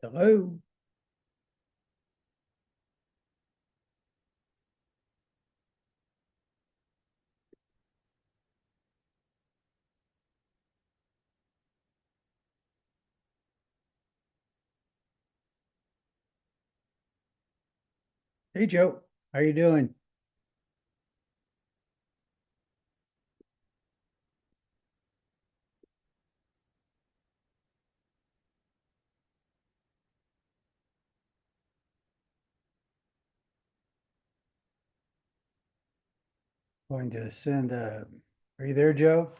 Hello. Hey, Joe. How you doing? Going to send are you there, Joe?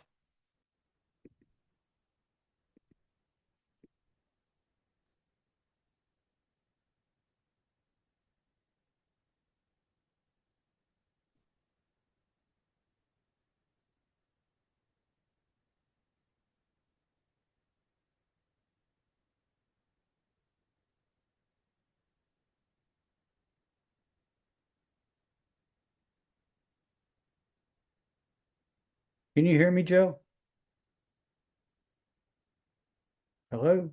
Can you hear me, Joe? Hello?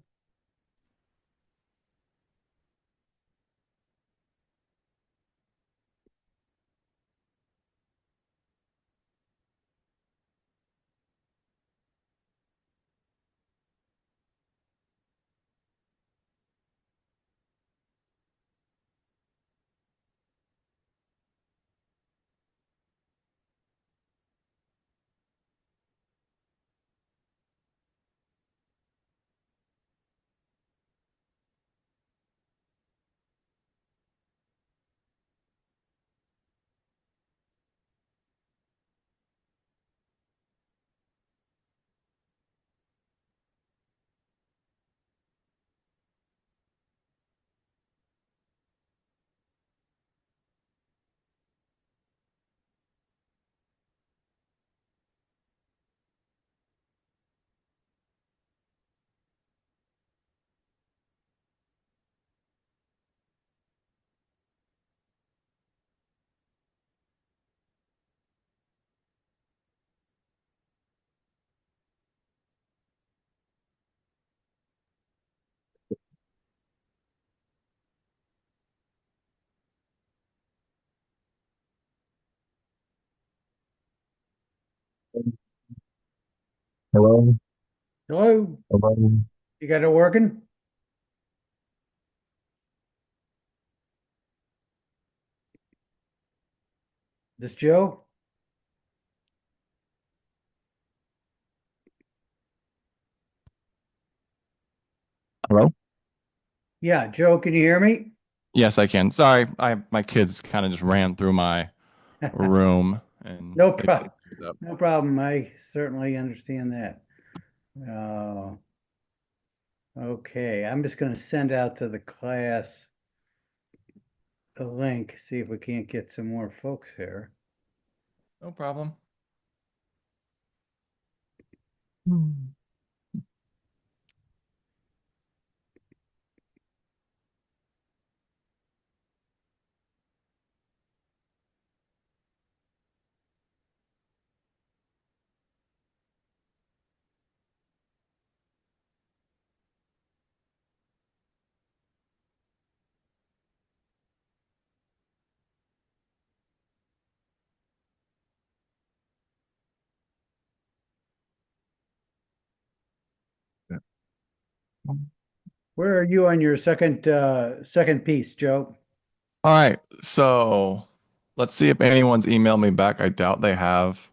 Hello, Hello? hello, You got it working? This Joe? hello. Yeah, Joe, can you hear me? Yes, I can. Sorry, I my kids kind of just ran through my room and No made problem. some noise up. No problem. I certainly understand that. Uh, okay. I'm just going to send out to the class a link, see if we can't get some more folks here. No problem. Hmm. Where are you on your second piece, Joe? All right, so let's see if anyone's emailed me back. I doubt they have,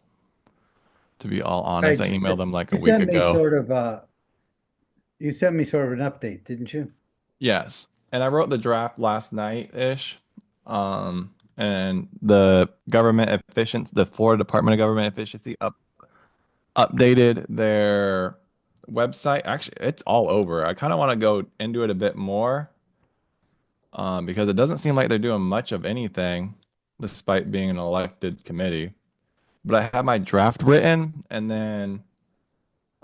to be all honest. Right. I emailed them like a You week sent me ago. sort of you sent me sort of an update, didn't you? Yes, and I wrote the draft last night-ish. And the government efficiency, the Florida Department of Government Efficiency updated their website. Actually, it's all over. I kind of want to go into it a bit more, because it doesn't seem like they're doing much of anything despite being an elected committee. But I have my draft written, and then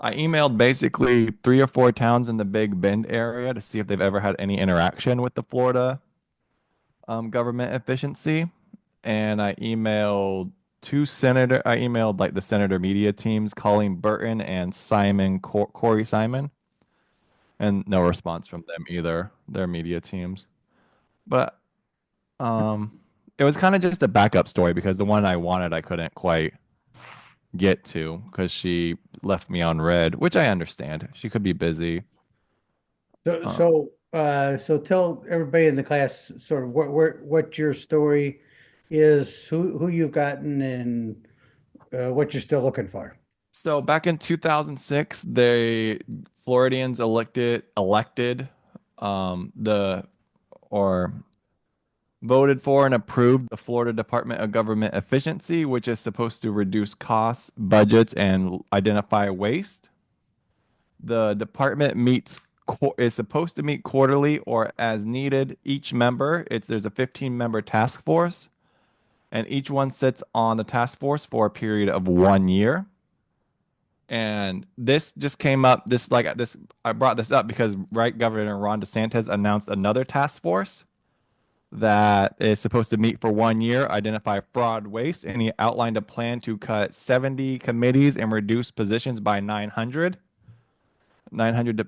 I emailed basically 3 or 4 towns in the Big Bend area to see if they've ever had any interaction with the Florida government efficiency. And I emailed like the senator media teams, Colleen Burton and Corey Simon. and no response from them either, their media teams. But um, it was kind of just a backup story because the one I wanted I couldn't quite get to because she left me on red, which I understand. She could be busy. So, Uh, so tell everybody in the class sort of what your story is, who you've gotten, and what you're still looking for. so back in 2006, they Floridians elected the or voted for and approved the Florida Department of Government Efficiency, which is supposed to reduce costs, budgets, and identify waste. The department is supposed to meet quarterly or as needed. Each member, there's a 15-member task force, and each one sits on the task force for a period of 1 year. And this just came up. I brought this up because right Governor Ron DeSantis announced another task force that is supposed to meet for 1 year, identify fraud, waste, and he outlined a plan to cut 70 committees and reduce positions by 900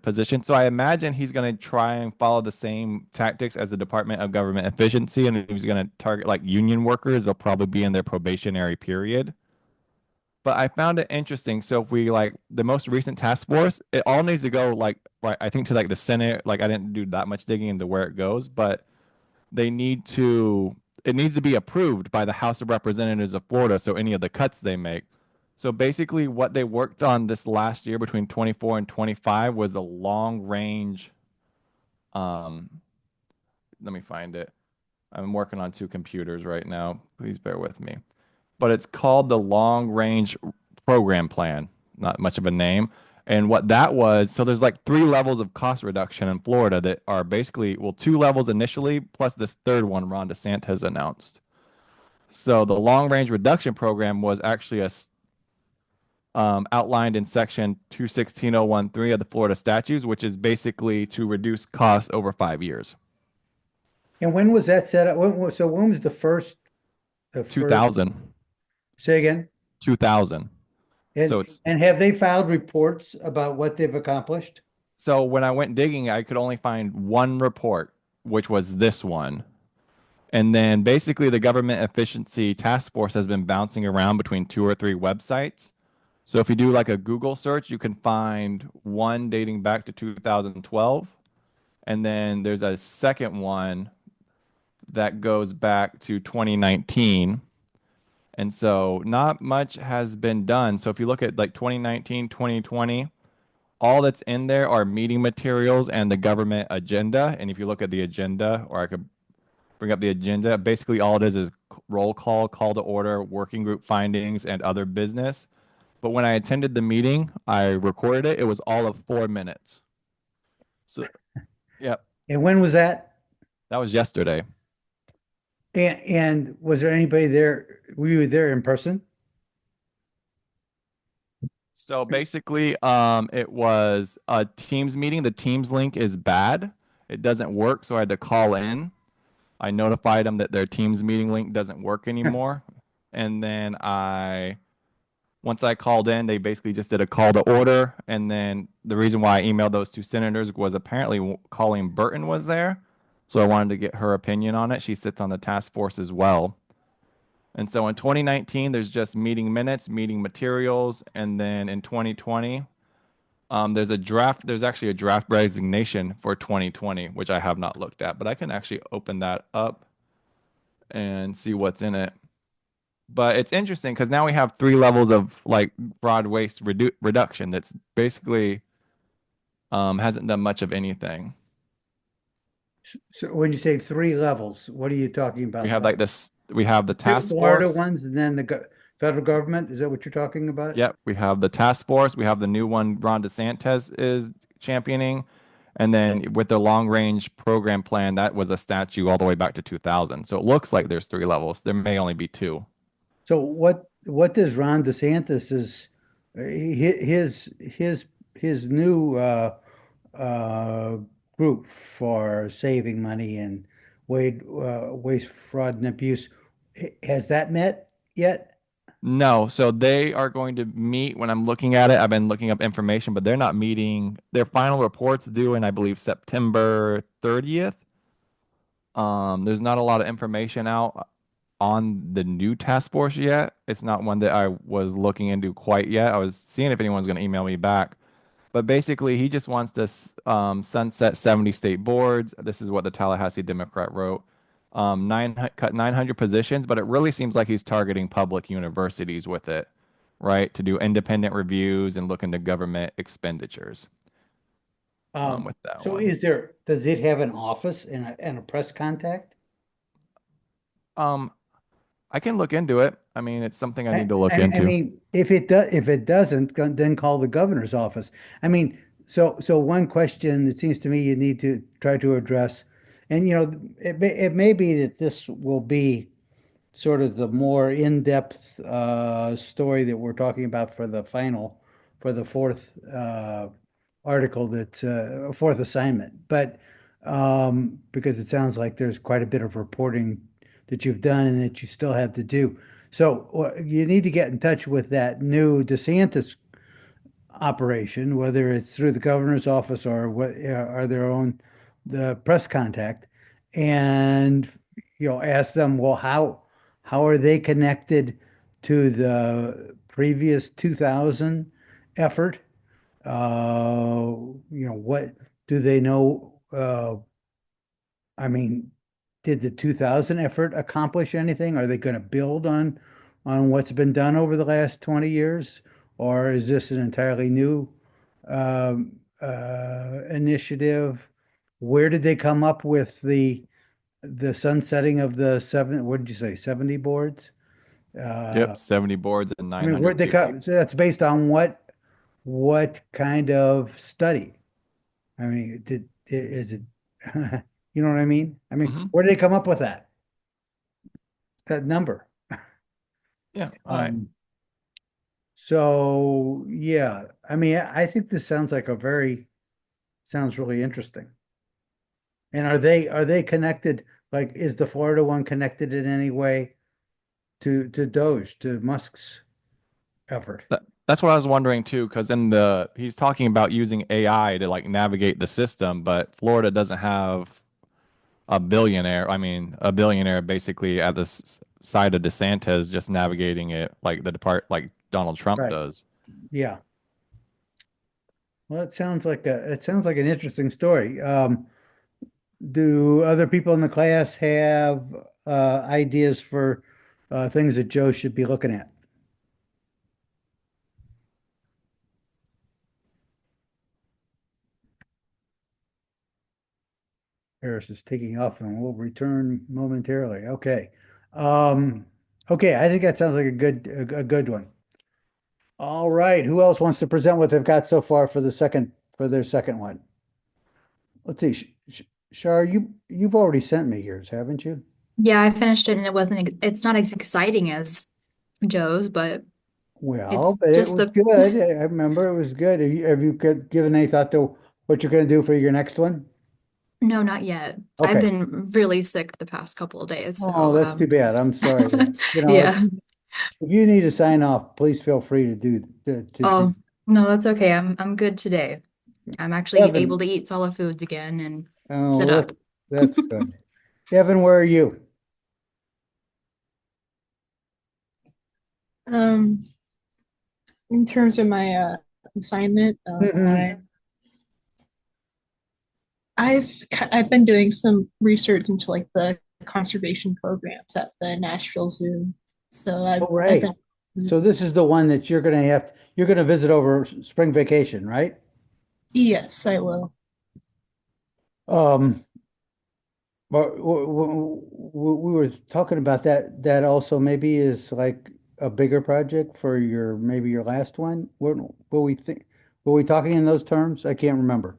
positions. So I imagine he's going to try and follow the same tactics as the Department of Government Efficiency, and he's going to target like union workers. They'll probably be in their probationary period. But I found it interesting. So if we like the most recent task force, it all needs to go like right, I think to like the Senate. Like I didn't do that much digging into where it goes, but they need to it needs to be approved by the House of Representatives of Florida, so any of the cuts they make. So basically what they worked on this last year between 24 and 25 was a long range um let me find it. I'm working on two computers right now. Please bear with me. But it's called the Long Range Program Plan. Not much of a name. And what that was, so there's like three levels of cost reduction in Florida that are basically, well, two levels initially, plus this third one Ron DeSantis announced. So the long range reduction program was actually outlined in section 216013 of the Florida statutes, which is basically to reduce costs over 5 years. And when was that set up? So when was the first, 2000. say again? 2000. So it's And have they filed reports about what they've accomplished? So when I went digging, I could only find one report, which was this one. And then basically the government efficiency task force has been bouncing around between two or three websites. So if you do like a Google search, you can find one dating back to 2012. And then there's a second one that goes back to 2019. And so not much has been done. So if you look at like 2019, 2020, all that's in there are meeting materials and the government agenda. And if you look at the agenda, or I could bring up the agenda, basically all it is roll call, call to order, working group findings, and other business. But when I attended the meeting, I recorded it. It was all of 4 minutes. So, yep, And when was that? that was yesterday. And was there anybody there? Were you there in person? So basically, it was a Teams meeting. The Teams link is bad. It doesn't work, so I had to call in. I notified them that their Teams meeting link doesn't work anymore. And then once I called in, they basically just did a call to order. And then the reason why I emailed those two senators was apparently Colleen Burton was there. So I wanted to get her opinion on it. She sits on the task force as well. And so in 2019, there's just meeting minutes, meeting materials. And then in 2020, there's actually a draft resignation for 2020, which I have not looked at, but I can actually open that up and see what's in it. But it's interesting because now we have three levels of like broad waste reduction that's basically hasn't done much of anything. So when you say three levels, what are you talking We about? have Like like this, we have the state task Florida force. ones and then the federal government? Is that what you're talking about? Yep, we have the task force. We have the new one Ron DeSantis is championing. And then with the long range program plan, that was a statute all the way back to 2000. So it looks like there's three levels. There may only be two. So what does Ron DeSantis's his new uh, group for saving money and waste, fraud, and abuse has that met yet? No, so they are going to meet when I'm looking at it. I've been looking up information, but they're not meeting. Their final report's due in, I believe, September 30th. There's not a lot of information out on the new task force yet. It's not one that I was looking into quite yet. I was seeing if anyone's going to email me back. But basically, he just wants to sunset 70 state boards. This is what the Tallahassee Democrat wrote. Cut 900 positions, but it really seems like he's targeting public universities with it, right? To do independent reviews and look into government expenditures with that So one. does it have an office and a press contact? Um, I can look into it. I mean, it's something I need to look I into. mean, if it doesn't, then call the governor's office. I mean, so one question it seems to me you need to try to address, and it may be that this will be sort of the more in-depth story that we're talking about for the for the fourth article that fourth assignment. But because it sounds like there's quite a bit of reporting that you've done and that you still have to do. So you need to get in touch with that new DeSantis operation, whether it's through the governor's office or or their own the press contact, and ask them, well, how are they connected to the previous 2000 effort? What do they know? I mean, did the 2000 effort accomplish anything? Are they going to build on what's been done over the last 20 years? Or is this an entirely new initiative? Where did they come up with the sunsetting of the seven, what did you say, 70 boards? Uh, Yep, 70 boards and I mean, where'd they 950. come? So that's based on what kind of study? I mean, is it, you know what I mean? I mean, Hmm. where did they come up with that number? Yeah, all right. Um, so yeah, I mean, I think this sounds really interesting. And are they connected? Like, is the Florida one connected in any way to Doge, to Musk's effort? That's what I was wondering too, because in the he's talking about using AI to like navigate the system, but Florida doesn't have a billionaire. I mean, a billionaire basically at the side of DeSantis just navigating it like like Donald Trump Right. does. Yeah. Well, it sounds like an interesting story. Do other people in the class have ideas for things that Joe should be looking at? Harris is taking off and will return momentarily. Okay. Um, okay, I think that sounds like a good one. All right. Who else wants to present what they've got so far for for their second one? Let's see. Shar, you've already sent me yours, haven't you? Yeah, I finished it and it's not as exciting as Joe's, but Well, it's but it just was the, good. I remember it was good. Have you given any thought to what you're going to do for your next one? no, not yet. I've Okay. been really sick the past couple of days, Oh, so that's too bad. I'm sorry. yeah. If you need to sign off, please feel free to do. Oh, no, that's okay. I'm good today. I'm actually able Evan, to eat solid foods again and sit oh, up. that's good. Evan, where are you? Um, in terms of my assignment, Hmm. I've been doing some research into like the conservation programs at the Nashville Zoo. So All I've right. been So this is the one that you're gonna visit over spring vacation, right? yes, I will. Um, but we were talking about that also maybe is like a bigger project for maybe your last one. Were we talking in those terms? I can't remember.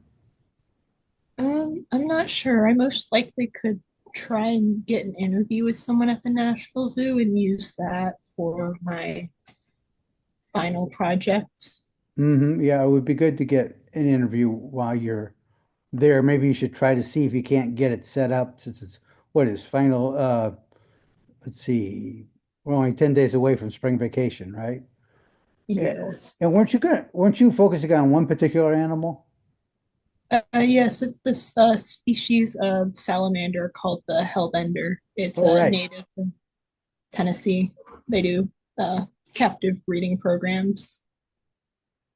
I'm not sure. I most likely could try and get an interview with someone at the Nashville Zoo and use that for my final project. Yeah, it would be good to get an interview while you're there. Maybe you should try to see if you can't get it set up since it's what is final let's see. We're only 10 days away from spring vacation, right? And Yes. weren't you focusing on one particular animal? Yes, it's this species of salamander called the hellbender. It's Oh, right. native to Tennessee. They do uh, captive breeding programs.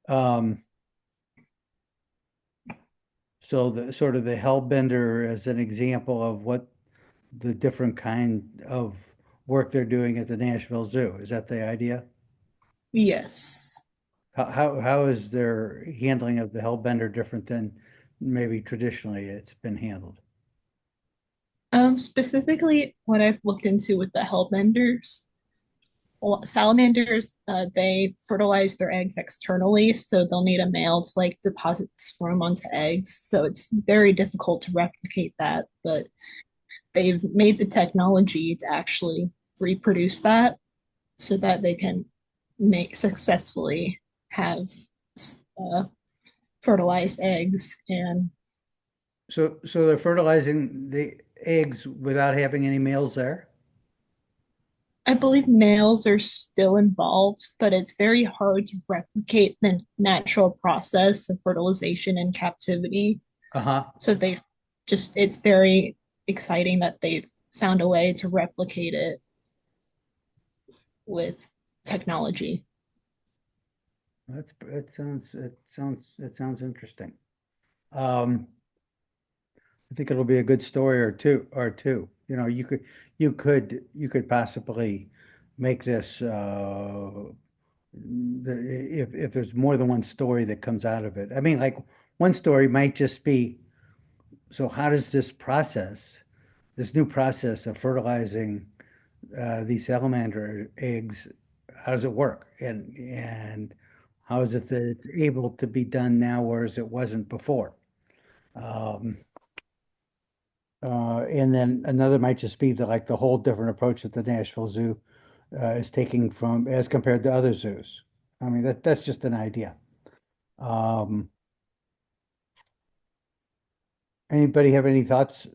Um, so the sort of the hellbender as an example of what the different kind of work they're doing at the Nashville Zoo. Is that the idea? Yes. How is their handling of the hellbender different than maybe traditionally it's been handled? Specifically, what I've looked into with the hellbenders, salamanders, they fertilize their eggs externally, so they'll need a male to like deposit sperm onto eggs. So it's very difficult to replicate that, but they've made the technology to actually reproduce that so that they can make successfully have uh, fertilized eggs. And So they're fertilizing the eggs without having any males there? I believe males are still involved, but it's very hard to replicate the natural process of fertilization in captivity. Uh-huh. So they've it's very exciting that they've found a way to replicate it with technology. It sounds interesting. Um, I think it'll be a good story or two. You could possibly make this if there's more than one story that comes out of it. I mean, like one story might just be, so how does this new process of fertilizing these salamander eggs, how does it work? And how is it that it's able to be done now, whereas it wasn't before? Um, and then another might just be the whole different approach that the Nashville Zoo is taking from as compared to other zoos. I mean, that's just an idea. Um, Anybody have any thoughts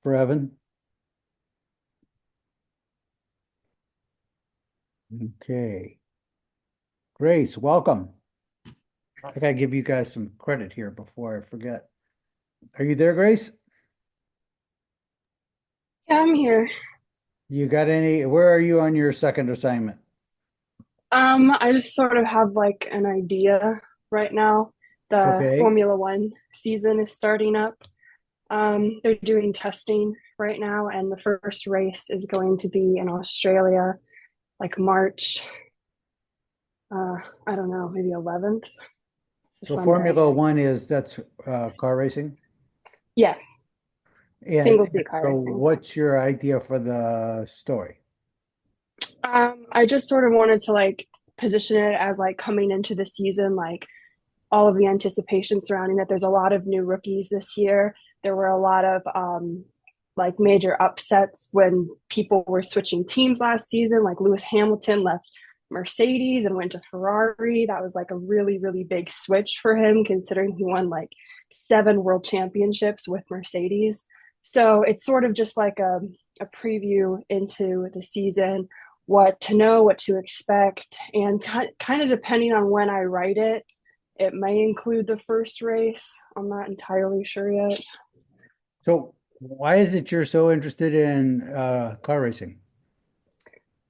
for Evan? Okay. Grace, welcome. I gotta give you guys some credit here before I forget. Are you there, Grace? Yeah, I'm here. Where are you on your second assignment? I just sort of have like an idea right now. The Okay. Formula One season is starting up. They're doing testing right now, and the first race is going to be in Australia, like March, I don't know, maybe 11th. It's a So Sunday. Formula One that's car racing. Yes, And single seat car so racing. what's your idea for the story? I just sort of wanted to like position it as like coming into the season, like all of the anticipation surrounding it. There's a lot of new rookies this year. There were a lot of like major upsets when people were switching teams last season. Like Lewis Hamilton left Mercedes and went to Ferrari. That was like a really, really big switch for him, considering he won like 7 world championships with Mercedes. So it's sort of just like a preview into the season, what to know, what to expect, and kind of depending on when I write it, it may include the first race. I'm not entirely sure yet. So why is it you're so interested in car racing?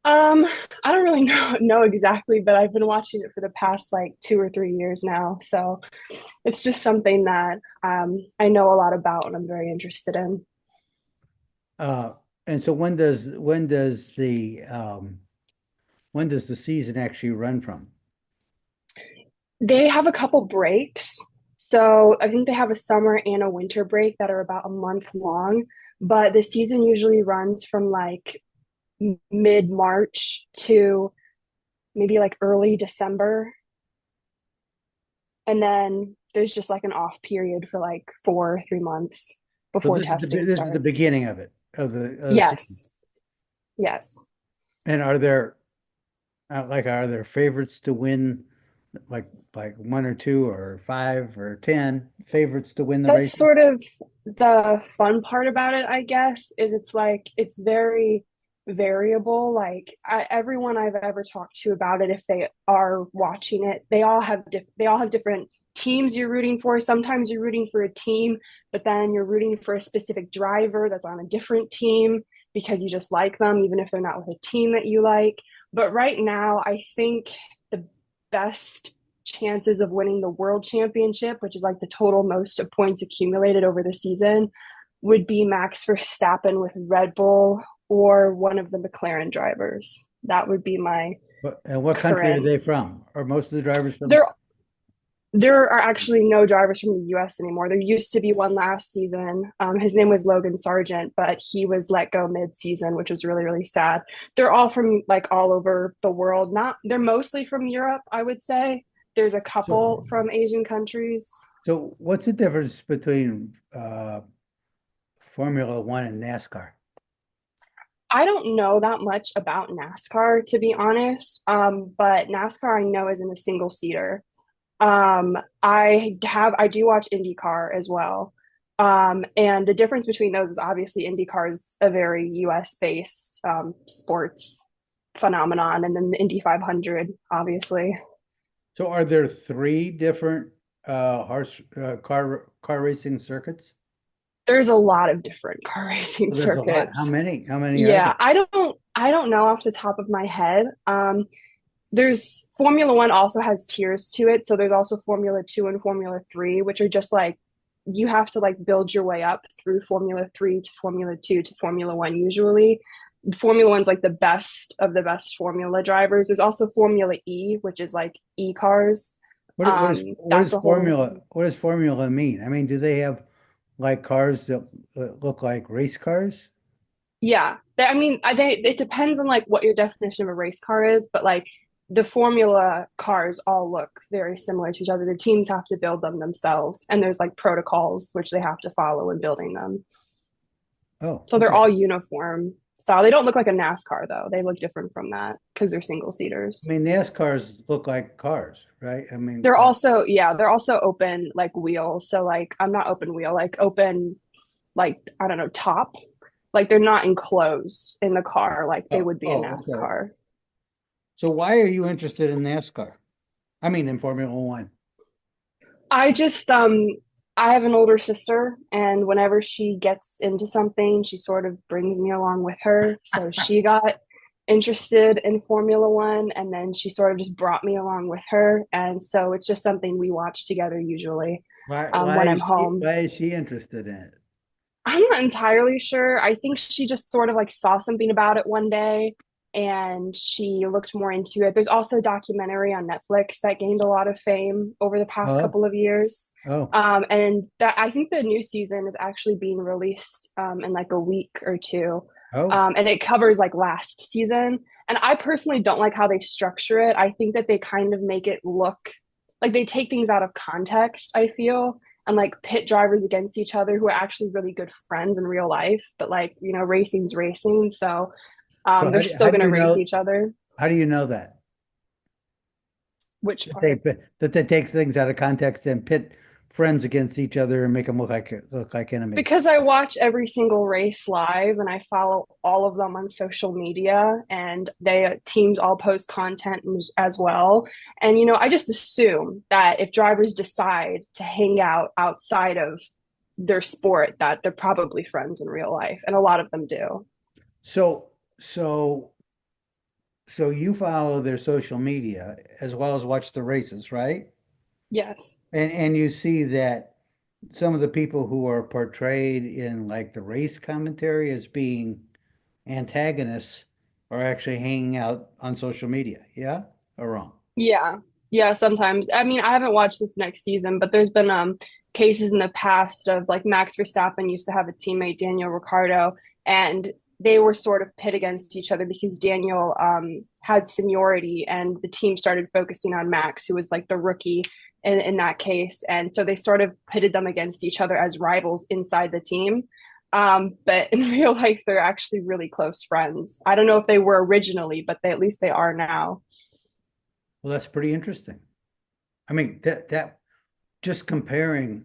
Um, I don't really know exactly, but I've been watching it for the past like 2 or 3 years now. So it's just something that I know a lot about and I'm very interested in. Uh, and so when does the season actually run from? They have a couple breaks. So I think they have a summer and a winter break that are about a month long, but the season usually runs from like mid-March to maybe like early December. And then there's just like an off period for like 4 or 3 months So before testing this is the starts. beginning of the season. Yes. Yes. And are there favorites to win, like one or two or 5 or 10 favorites to win the That's races? sort of the fun part about it, I guess, is it's like it's very variable. Like everyone I've ever talked to about it, if they are watching it, they all have different teams you're rooting for. Sometimes you're rooting for a team, but then you're rooting for a specific driver that's on a different team because you just like them, even if they're not with a team that you like. But right now, I think the best chances of winning the world championship, which is like the total most of points accumulated over the season, would be Max Verstappen with Red Bull or one of the McLaren drivers. That would be my And what country are current. they from? Are most of the drivers from? There, there are actually no drivers from the U.S. anymore. There used to be one last season. His name was Logan Sargent, but he was let go mid-season, which was really, really sad. They're all from like all over the world. They're mostly from Europe, I would say. There's a couple So, from Asian countries. so what's the difference between Formula One and NASCAR? I don't know that much about NASCAR, to be honest. But NASCAR I know is in a single seater. I do watch IndyCar as well. And the difference between those is obviously IndyCar is a very US based sports phenomenon, and then the Indy 500, obviously. So are there three different car racing circuits? There's a lot of different car racing Well, there's a lot. How circuits. many? How many are there? Yeah, I don't know off the top of my head. There's Formula One also has tiers to it. So there's also Formula Two and Formula Three, which are just like you have to like build your way up through Formula Three to Formula Two to Formula One usually. Formula One's like the best of the best Formula drivers. There's also Formula E, which is like E cars. That's a whole. What does Formula mean? I mean, do they have like cars that look like race cars? Yeah, I mean, it depends on like what your definition of a race car is, but like the formula cars all look very similar to each other. The teams have to build them themselves, and there's like protocols which they have to follow in building them. Oh, So they're okay. all uniform style. They don't look like a NASCAR though. They look different from that because they're single seaters. I mean, NASCARs look like cars, right? I mean, They're also open like wheels. So like I'm not open wheel, like open like I don't know, top. Like they're not enclosed in the car like they would be in okay. NASCAR. So why are you interested in NASCAR? I mean, in Formula One. I just I have an older sister, and whenever she gets into something, she sort of brings me along with her. So she got interested in Formula One, and then she sort of just brought me along with her. And so it's just something we watch together usually when I'm home. Why is she interested in it? I'm not entirely sure. I think she just sort of like saw something about it one day and she looked more into it. There's also a documentary on Netflix that gained a lot of fame over the past Oh, couple of years. oh, And that I think the new season is actually being released in like a week or two. oh. And it covers like last season. And I personally don't like how they structure it. I think that they kind of make it look like they take things out of context, I feel, and like pit drivers against each other who are actually really good friends in real life. But like, racing's racing. So So they're still going to race each other. how do you know that? Which That they part? that they take things out of context and pit friends against each other and make them look like enemies. Because I watch every single race live and I follow all of them on social media, and they teams all post content as well. And I just assume that if drivers decide to hang out outside of their sport, that they're probably friends in real life, and a lot of them do. So so so you follow their social media as well as watch the races, right? Yes. And you see that some of the people who are portrayed in like the race commentary as being antagonists are actually hanging out on social media. Yeah, or wrong? Yeah. Yeah, sometimes. I mean, I haven't watched this next season, but there's been cases in the past of like Max Verstappen used to have a teammate, Daniel Ricciardo, and they were sort of pit against each other because Daniel had seniority and the team started focusing on Max, who was like the rookie in that case. And so they sort of pitted them against each other as rivals inside the team. But in real life, they're actually really close friends. I don't know if they were originally, but at least they are now. Well, that's pretty interesting. I mean, that just comparing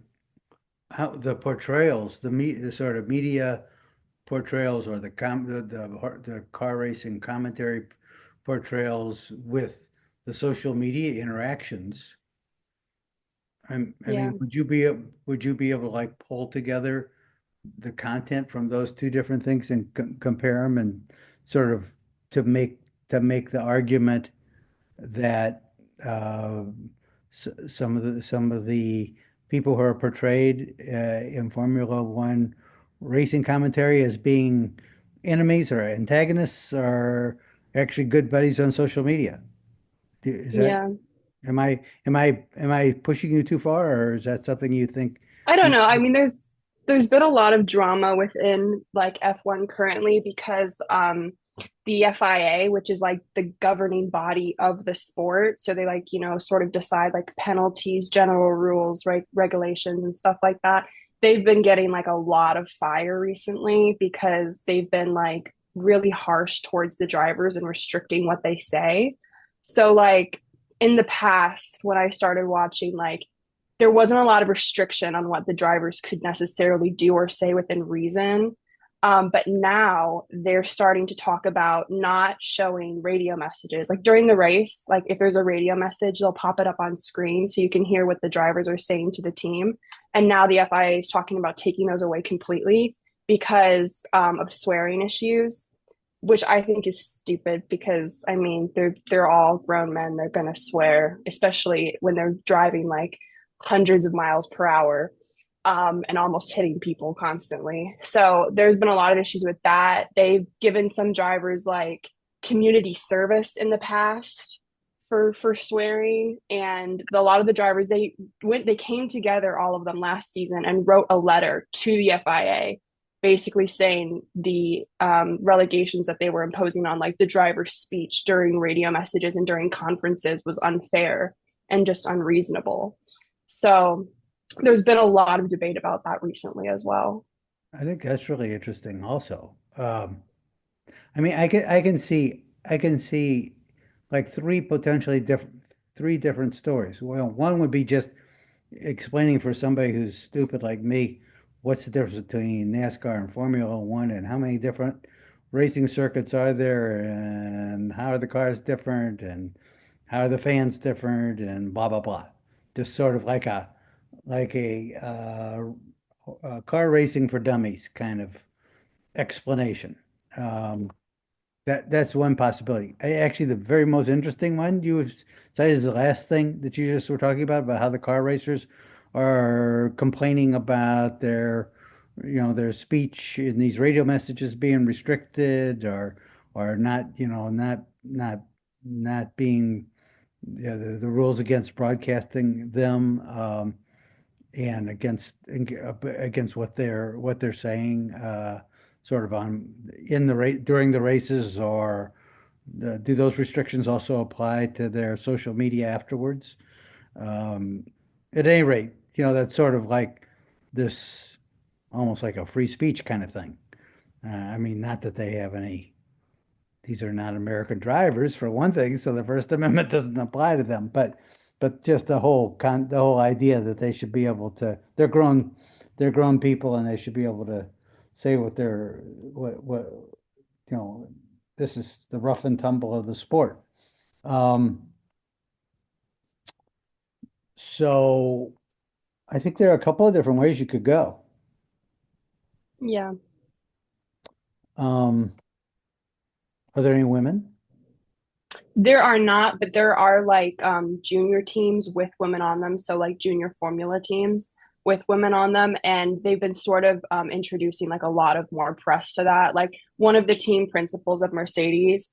how the portrayals, the sort of media portrayals or the car racing commentary portrayals with the social media interactions. I Yeah. mean, would you be able to like pull together the content from those two different things and compare them and sort of to make the argument that some of the people who are portrayed in Formula One racing commentary as being enemies or antagonists are actually good buddies on social media. Is that Yeah. am I pushing you too far, or is that something you think I don't you? know. I mean, there's been a lot of drama within like F1 currently because the FIA, which is like the governing body of the sport, so they like, sort of decide like penalties, general rules, right, regulations and stuff like that. They've been getting like a lot of fire recently because they've been like really harsh towards the drivers and restricting what they say. So like in the past when I started watching, like there wasn't a lot of restriction on what the drivers could necessarily do or say within reason. But now they're starting to talk about not showing radio messages. Like during the race, like if there's a radio message, they'll pop it up on screen so you can hear what the drivers are saying to the team. And now the FIA is talking about taking those away completely because of swearing issues, which I think is stupid because I mean they're all grown men. They're gonna swear, especially when they're driving like hundreds of miles per hour and almost hitting people constantly. So there's been a lot of issues with that. They've given some drivers like community service in the past for swearing, and a lot of the drivers they came together, all of them last season, and wrote a letter to the FIA basically saying the relegations that they were imposing on like the driver's speech during radio messages and during conferences was unfair and just unreasonable. So there's been a lot of debate about that recently as well. I think that's really interesting also. I mean, I can see like three different stories. Well, one would be just explaining for somebody who's stupid like me, what's the difference between NASCAR and Formula One and how many different racing circuits are there and how are the cars different and how are the fans different and blah blah blah. Just sort of like a car racing for dummies kind of explanation. Um, that's one possibility. Actually, the very most interesting one you have cited is the last thing that you just were talking about how the car racers are complaining about their speech in these radio messages being restricted or not, not being the rules against broadcasting them. And against what they're saying sort of on in the race during the races or do those restrictions also apply to their social media afterwards? Um, at any rate, that's sort of like this almost like a free speech kind of thing. I mean, not that they have any, these are not American drivers for one thing, so the First Amendment doesn't apply to them. But just the whole idea that they should be able to they're grown people and they should be able to say what you know this is the rough and tumble of the sport. Um, so I think there are a couple of different ways you could go. Yeah. Um, are there any women? There are not, but there are like junior teams with women on them. So like junior formula teams with women on them. And they've been sort of introducing like a lot of more press to that. Like one of the team principals of Mercedes,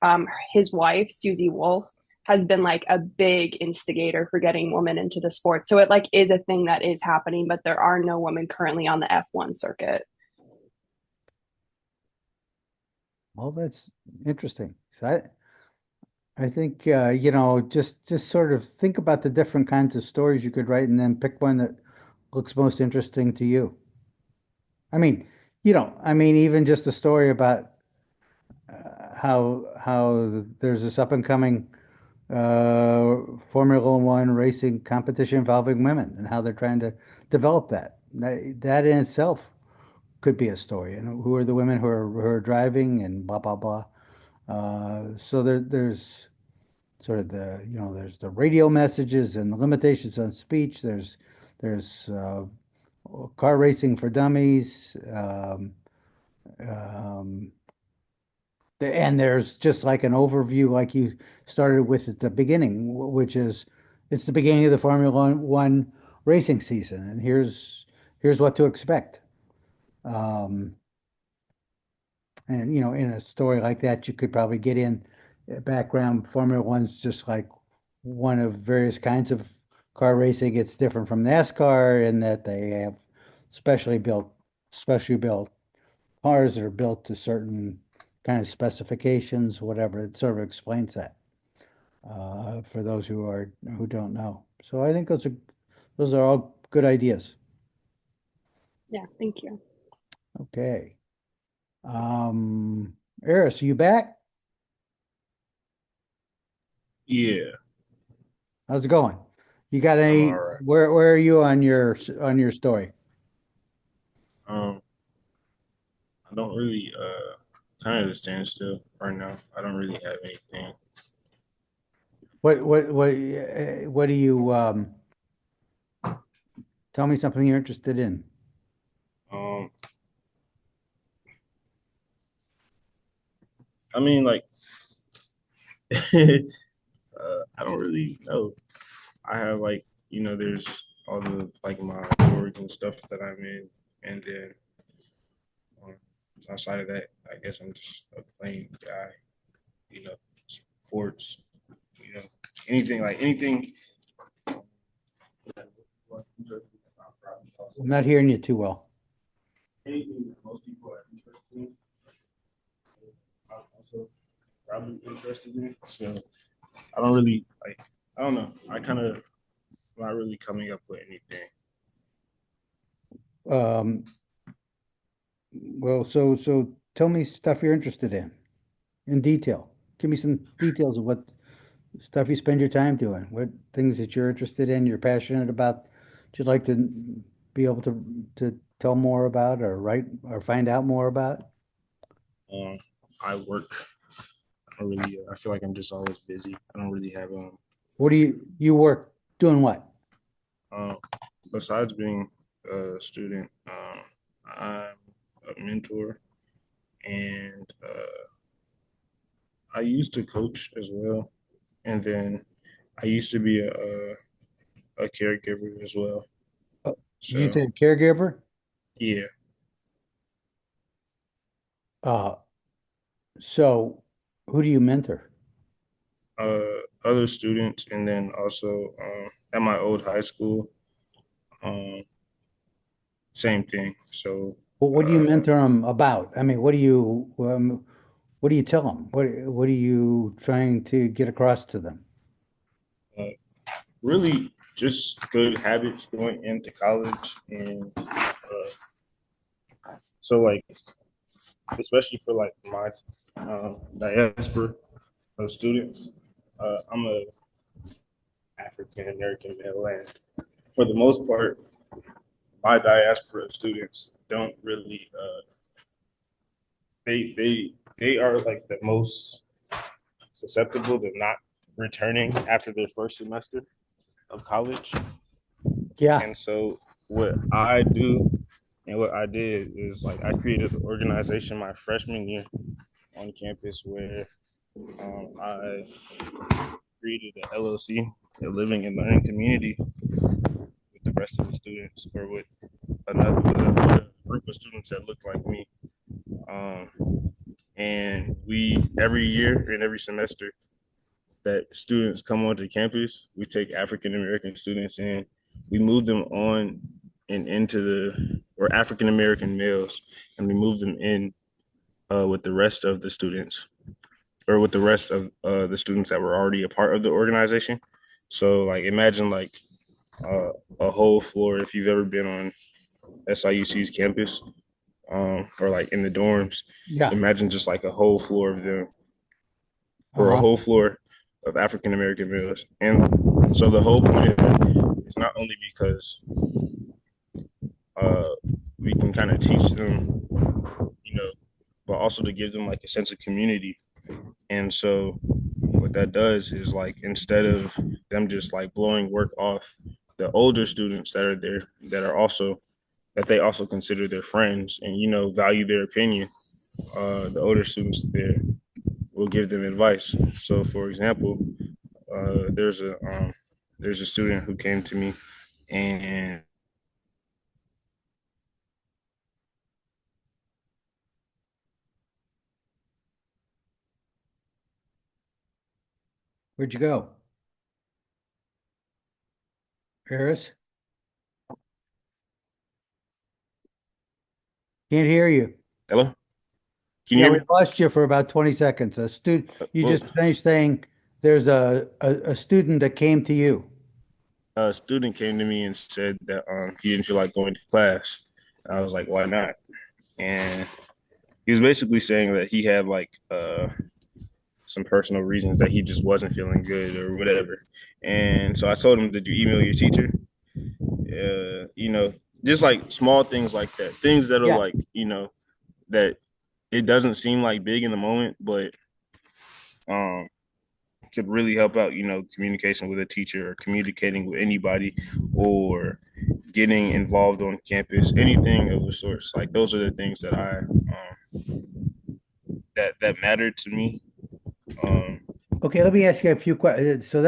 his wife, Susie Wolf, has been like a big instigator for getting women into the sport. So it like is a thing that is happening, but there are no women currently on the F1 circuit. Well, that's interesting. I think just sort of think about the different kinds of stories you could write and then pick one that looks most interesting to you. I mean, even just a story about how there's this up and coming Formula One racing competition involving women and how they're trying to develop that. That in itself could be a story. And who are the women who are driving and blah blah blah. So there's sort of there's the radio messages and the limitations on speech. There's car racing for dummies. Um, and there's just like an overview, like you started with at the beginning, which is it's the beginning of the Formula One racing season, and here's what to expect. Um, and in a story like that, you could probably get in background. Formula One's just like one of various kinds of car racing. It's different from NASCAR in that they have specially built, specially built cars that are built to certain kind of specifications, whatever. It sort of explains that for those who don't know. So I think those are all good ideas. Yeah, thank you. Okay. Eris, are you back? Yeah, How's it going? You got I'm any? all right. Where are you on your story? Um, I don't really kind of at a standstill right now. I don't really have anything. What do you tell me something you're interested in? Um, I mean, like, I don't really know. I have like, there's all the like my org and stuff that I'm in, and then um, outside of that, I guess I'm just a plain guy. You know, sports. You know, anything. I'm not hearing you too well. Anything that most people are interested in, I'm also probably interested in. So I don't really like. I don't know. I kind of not really coming up with anything. Um, well, so tell me stuff you're interested in detail. Give me some details of what stuff you spend your time doing, what things that you're interested in, you're passionate about, that you'd like to be able to tell more about or write or find out more about. Um, I work. I don't really. I feel like I'm just always busy. I don't really have What do you work doing what? um besides being a student, I'm a mentor and I used to coach as well, and then I used to be a caregiver as well. You So say caregiver? yeah, Uh, so who do you mentor? other students, and then also at my old high school, um, same thing. So Well, what do you uh, mentor them about? I mean, what do you tell them? What are you trying to get across to them? uh, really just good habits going into college, and so like especially for like my diaspora of students, I'm a African American male, and for the most part, my diaspora of students don't really they are like the most susceptible to not returning after their first semester of college. Yeah. And so what I do and what I did is like I created an organization my freshman year on campus where I created an LLC, a living and learning community with the rest of the students or with a group of students that look like me. Um, and we every year and every semester that students come onto campus, we take African American students and we move them on and into or African American males, and we move them in with the rest of the students or with the rest of the students that were already a part of the organization. So like imagine like a whole floor if you've ever been on SIUC's campus or like in the dorms. Yeah. Imagine just like a whole floor of them or a Uh-huh. whole floor of African American males. And so the whole point of it is not only because uh, we can kind of teach them, you know, but also to give them like a sense of community. And so what that does is like instead of them just like blowing work off, the older students that are there that they also consider their friends and value their opinion. The older students there will give them advice. So, for example, uh, there's a um, there's a student who came to me and Where'd you go? Harris? Can't hear you. hello, can you Yeah, hear we me? lost you for about 20 seconds. You Well, just finished saying there's a student that came to you. a student came to me and said that he didn't feel like going to class. I was like, why not? And he was basically saying that he had like some personal reasons that he just wasn't feeling good or whatever. And so I told him, did you email your teacher? uh, you know, just like small things like that, things that are Yeah. like, that it doesn't seem like big in the moment, but um, could really help out, communication with a teacher or communicating with anybody or getting involved on campus, anything of the sorts. Like those are the things that that mattered to me. Um, Okay, let me ask you a few questions. So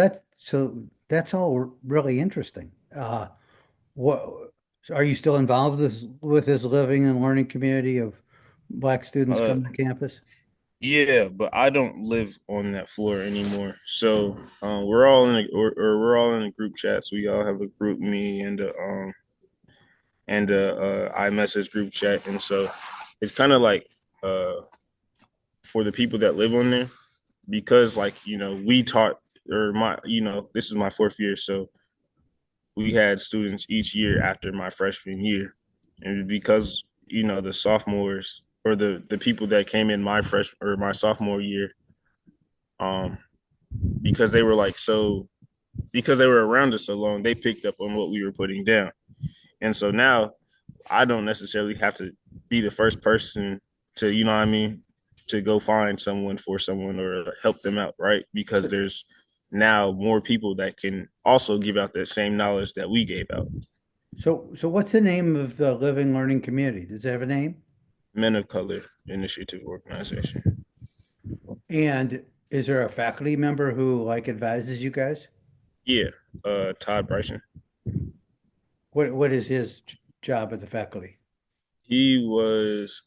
that's all really interesting. What are you still involved with this living and learning community of Black students uh, coming to campus? Yeah, but I don't live on that floor anymore. So we're all in or we're all in a group chat. So we all have a group me and iMessage group chat, and so it's kind of like uh for the people that live on there because like we taught or my this is my fourth year, so we had students each year after my freshman year, and because the sophomores or the people that came in my fresh or my sophomore year um because they were like so because they were around us so long, they picked up on what we were putting down. And so now I don't necessarily have to be the first person to, what I mean, to go find someone for someone or help them out, right? Because there's now more people that can also give out that same knowledge that we gave out. So what's the name of the living learning community? Does it have a name? Men of Color Initiative Organization. And is there a faculty member who like advises you guys? Yeah, Todd Bryson. What is his job at the faculty? He was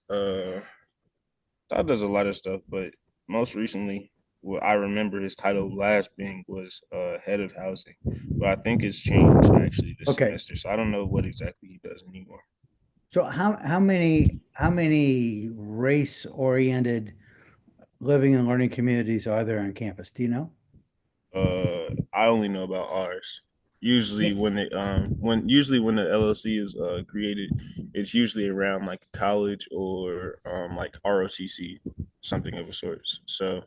Todd does a lot of stuff, but most recently, what I remember his title last being was head of housing. But I think it's changed actually this Okay. semester, so I don't know what exactly he does anymore. So how many race-oriented living and learning communities are there on campus? Do you know? I only know about ours. Yeah. Usually when the LLC is created, it's usually around like college or like ROTC, something of a sort. So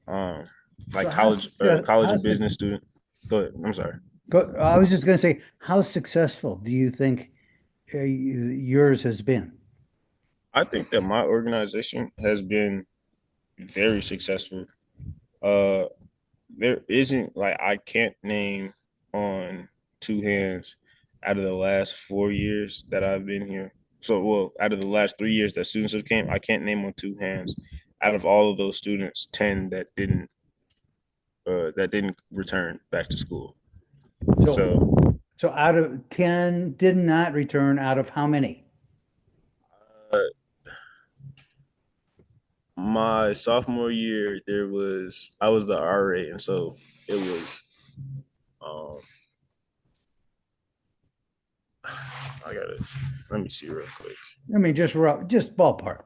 um, So like college how and business student. Go ahead. I'm sorry. I was just going to say, how successful do you think yours has been? I think that my organization has been very successful. Uh, there isn't like I can't name on two hands out of the last 4 years that I've been here. So, well, out of the last 3 years that students have came, I can't name on two hands. Out of all of those students, 10 that didn't return back to school. So So, so out of 10 did not return out of how many? uh, my sophomore year, I was the RA, and so it was um I gotta let me see real quick. I mean, just ballpark.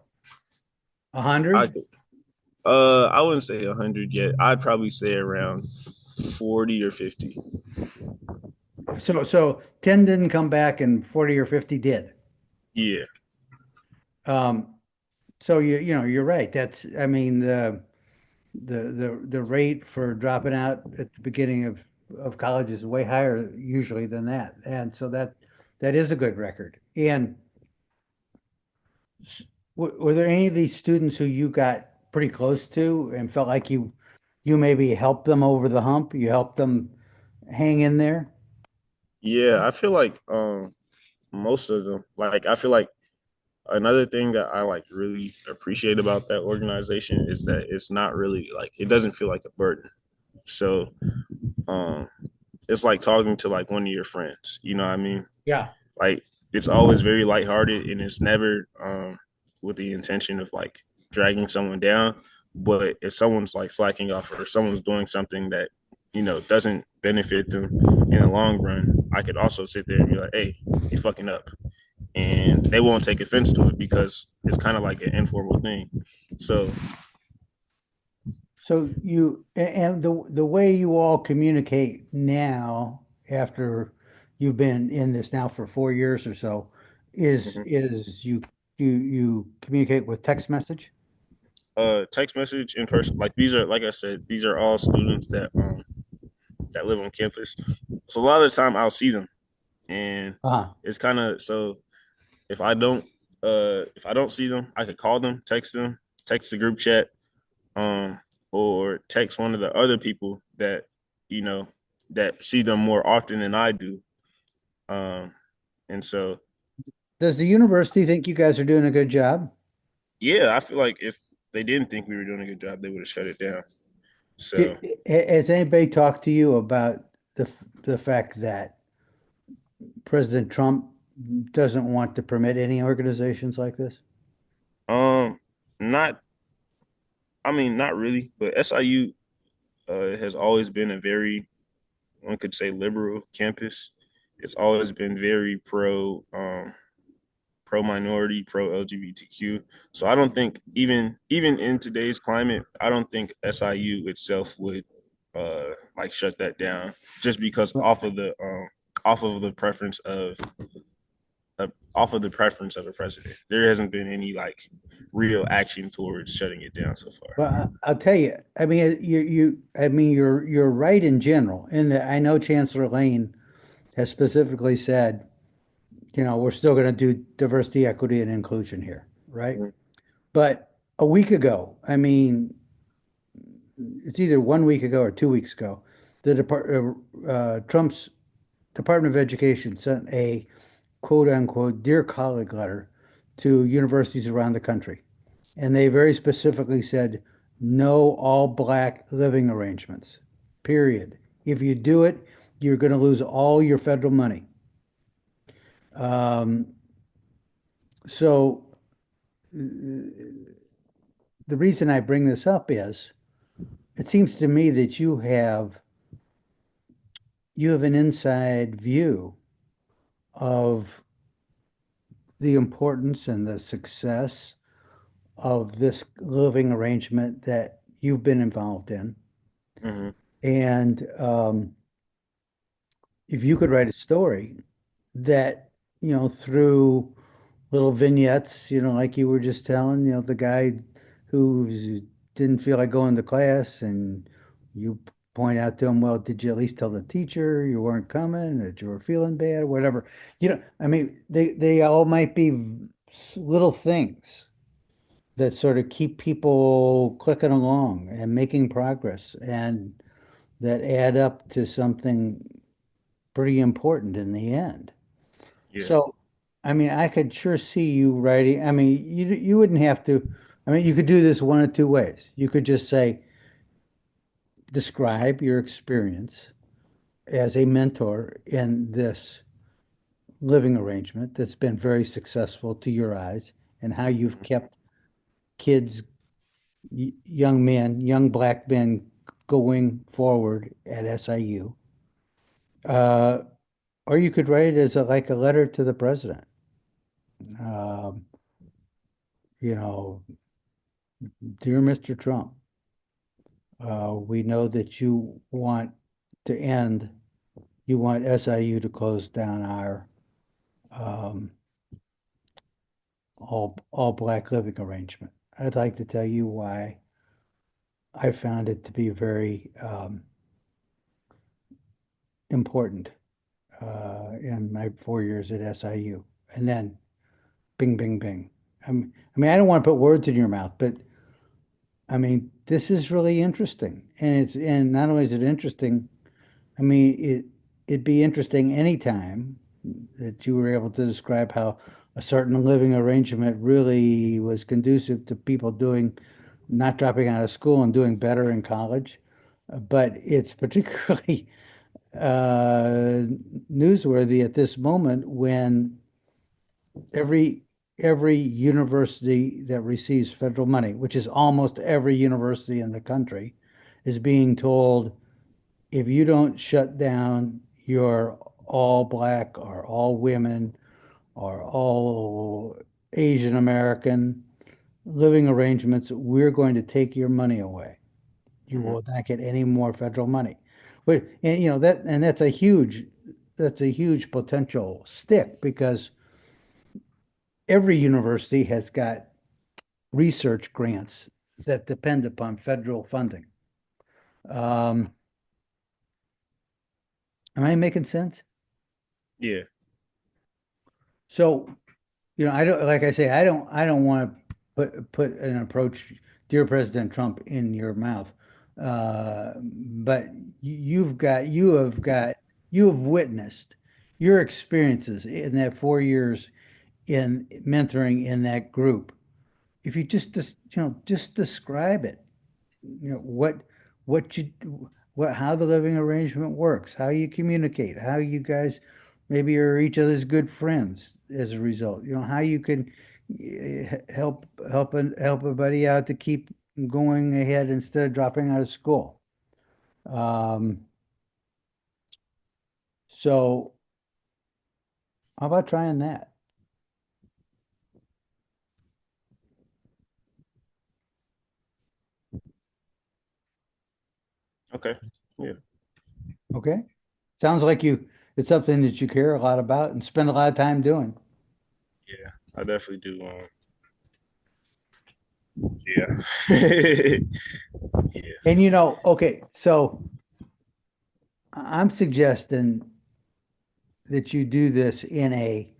I 100? could I wouldn't say 100 yet. I'd probably say around 40 or 50. So 10 didn't come back and 40 or 50 did. Yeah. Um, so you're right. I mean, the rate for dropping out at the beginning of college is way higher usually than that. And so that is a good record. And Were there any of these students who you got pretty close to and felt like you maybe helped them over the hump? You helped them hang in there? Yeah, I feel like most of them. Like I feel like another thing that I like really appreciate about that organization is that it's not really like it doesn't feel like a burden. So um it's like talking to like one of your friends, you know what I mean? Yeah. Like it's always very lighthearted and it's never with the intention of like dragging someone down. But if someone's like slacking off or someone's doing something that, doesn't benefit them in the long run, I could also sit there and be like, hey, you're fucking up. And they won't take offense to it because it's kind of like an informal thing. So So and the way you all communicate now, after you've been in this now for 4 years or so, mhm. is you communicate with text message? Text message in person, like these are, like I said, these are all students that live on campus. So a lot of the time I'll see them, and Uh-huh. it's kind of so if I don't see them, I could call them, text the group chat, um, or text one of the other people that you know that see them more often than I do. Um, and so Does the university think you guys are doing a good job? yeah, I feel like if they didn't think we were doing a good job, they would have shut it down. So Has anybody talked to you about the fact that President Trump doesn't want to permit any organizations like this? not I mean not really, but SIU has always been a very, one could say, liberal campus. It's always been very pro minority, pro LGBTQ. So I don't think even in today's climate, I don't think SIU itself would like shut that down just because off of the preference of off of the preference of a president. There hasn't been any like real action towards shutting it down so far. Well, I'll tell you. I mean, I mean, you're right in general. And I know Chancellor Lane has specifically said, we're still going to do diversity, equity, and inclusion here, right? Mhm. But a week ago, I mean, it's either 1 week ago or 2 weeks ago, Trump's Department of Education sent a quote unquote dear colleague letter to universities around the country. And they very specifically said no all black living arrangements, period. If you do it, you're going to lose all your federal money. Um, so the reason I bring this up is it seems to me that you have an inside view of the importance and the success of this living arrangement that you've been involved in. Mhm. And if you could write a story that, through little vignettes, like you were just telling, the guy who didn't feel like going to class, and you point out to him, well, did you at least tell the teacher you weren't coming, that you were feeling bad, or whatever? I mean, they all might be little things that sort of keep people clicking along and making progress and that add up to something pretty important in the end. Yeah. So, I mean, I could sure see you writing. I mean, you wouldn't have to. I mean, you could do this one of two ways. You could just say, describe your experience as a mentor in this living arrangement that's been very successful to your eyes, and how you've kept kids, young men, young black men going forward at SIU. Uh, or you could write it as like a letter to the president. Um, you know, Dear Mr. Trump, we know that you want SIU to close down our um, all black living arrangement. I'd like to tell you why I found it to be very important in my 4 years at SIU. And then bing, bing, bing. I mean, I don't want to put words in your mouth, but I mean, this is really interesting. And not only is it interesting, I mean, it'd be interesting anytime that you were able to describe how a certain living arrangement really was conducive to people doing, not dropping out of school and doing better in college. But it's particularly uh, newsworthy at this moment when every every university that receives federal money, which is almost every university in the country, is being told if you don't shut down your all black or all women or all Asian American living arrangements, we're going to take your money away. You Mhm. will not get any more federal money. But and, that's a huge potential stick because every university has got research grants that depend upon federal funding. Um, am I making sense? Yeah. So, I don't, like I say, I don't want to put an approach, dear President Trump, in your mouth. But you have witnessed your experiences in that 4 years in mentoring in that group. If you just describe it, what you how the living arrangement works, how you communicate, how you guys maybe are each other's good friends as a result. How you can help a buddy out to keep going ahead instead of dropping out of school. Um, so how about trying that? Okay. Yeah. Okay. Sounds like it's something that you care a lot about and spend a lot of time doing. Yeah. I definitely do. Yeah. Yeah. And okay, so I'm suggesting that you do this in a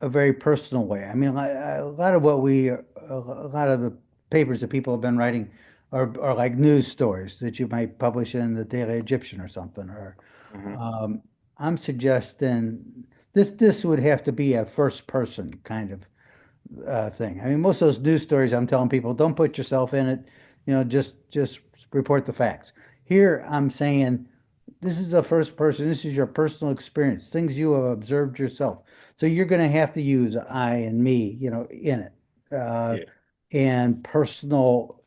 very personal way. I mean, a lot of a lot of the papers that people have been writing are like news stories that you might publish in the Daily Egyptian or something. Or Hmm. um, I'm suggesting this would have to be a first person kind of thing. I mean, most of those news stories, I'm telling people, don't put yourself in it. Just report the facts. Here, I'm saying this is a first person. This is your personal experience, things you have observed yourself. So you're going to have to use I and me, in it, uh, Yeah. and personal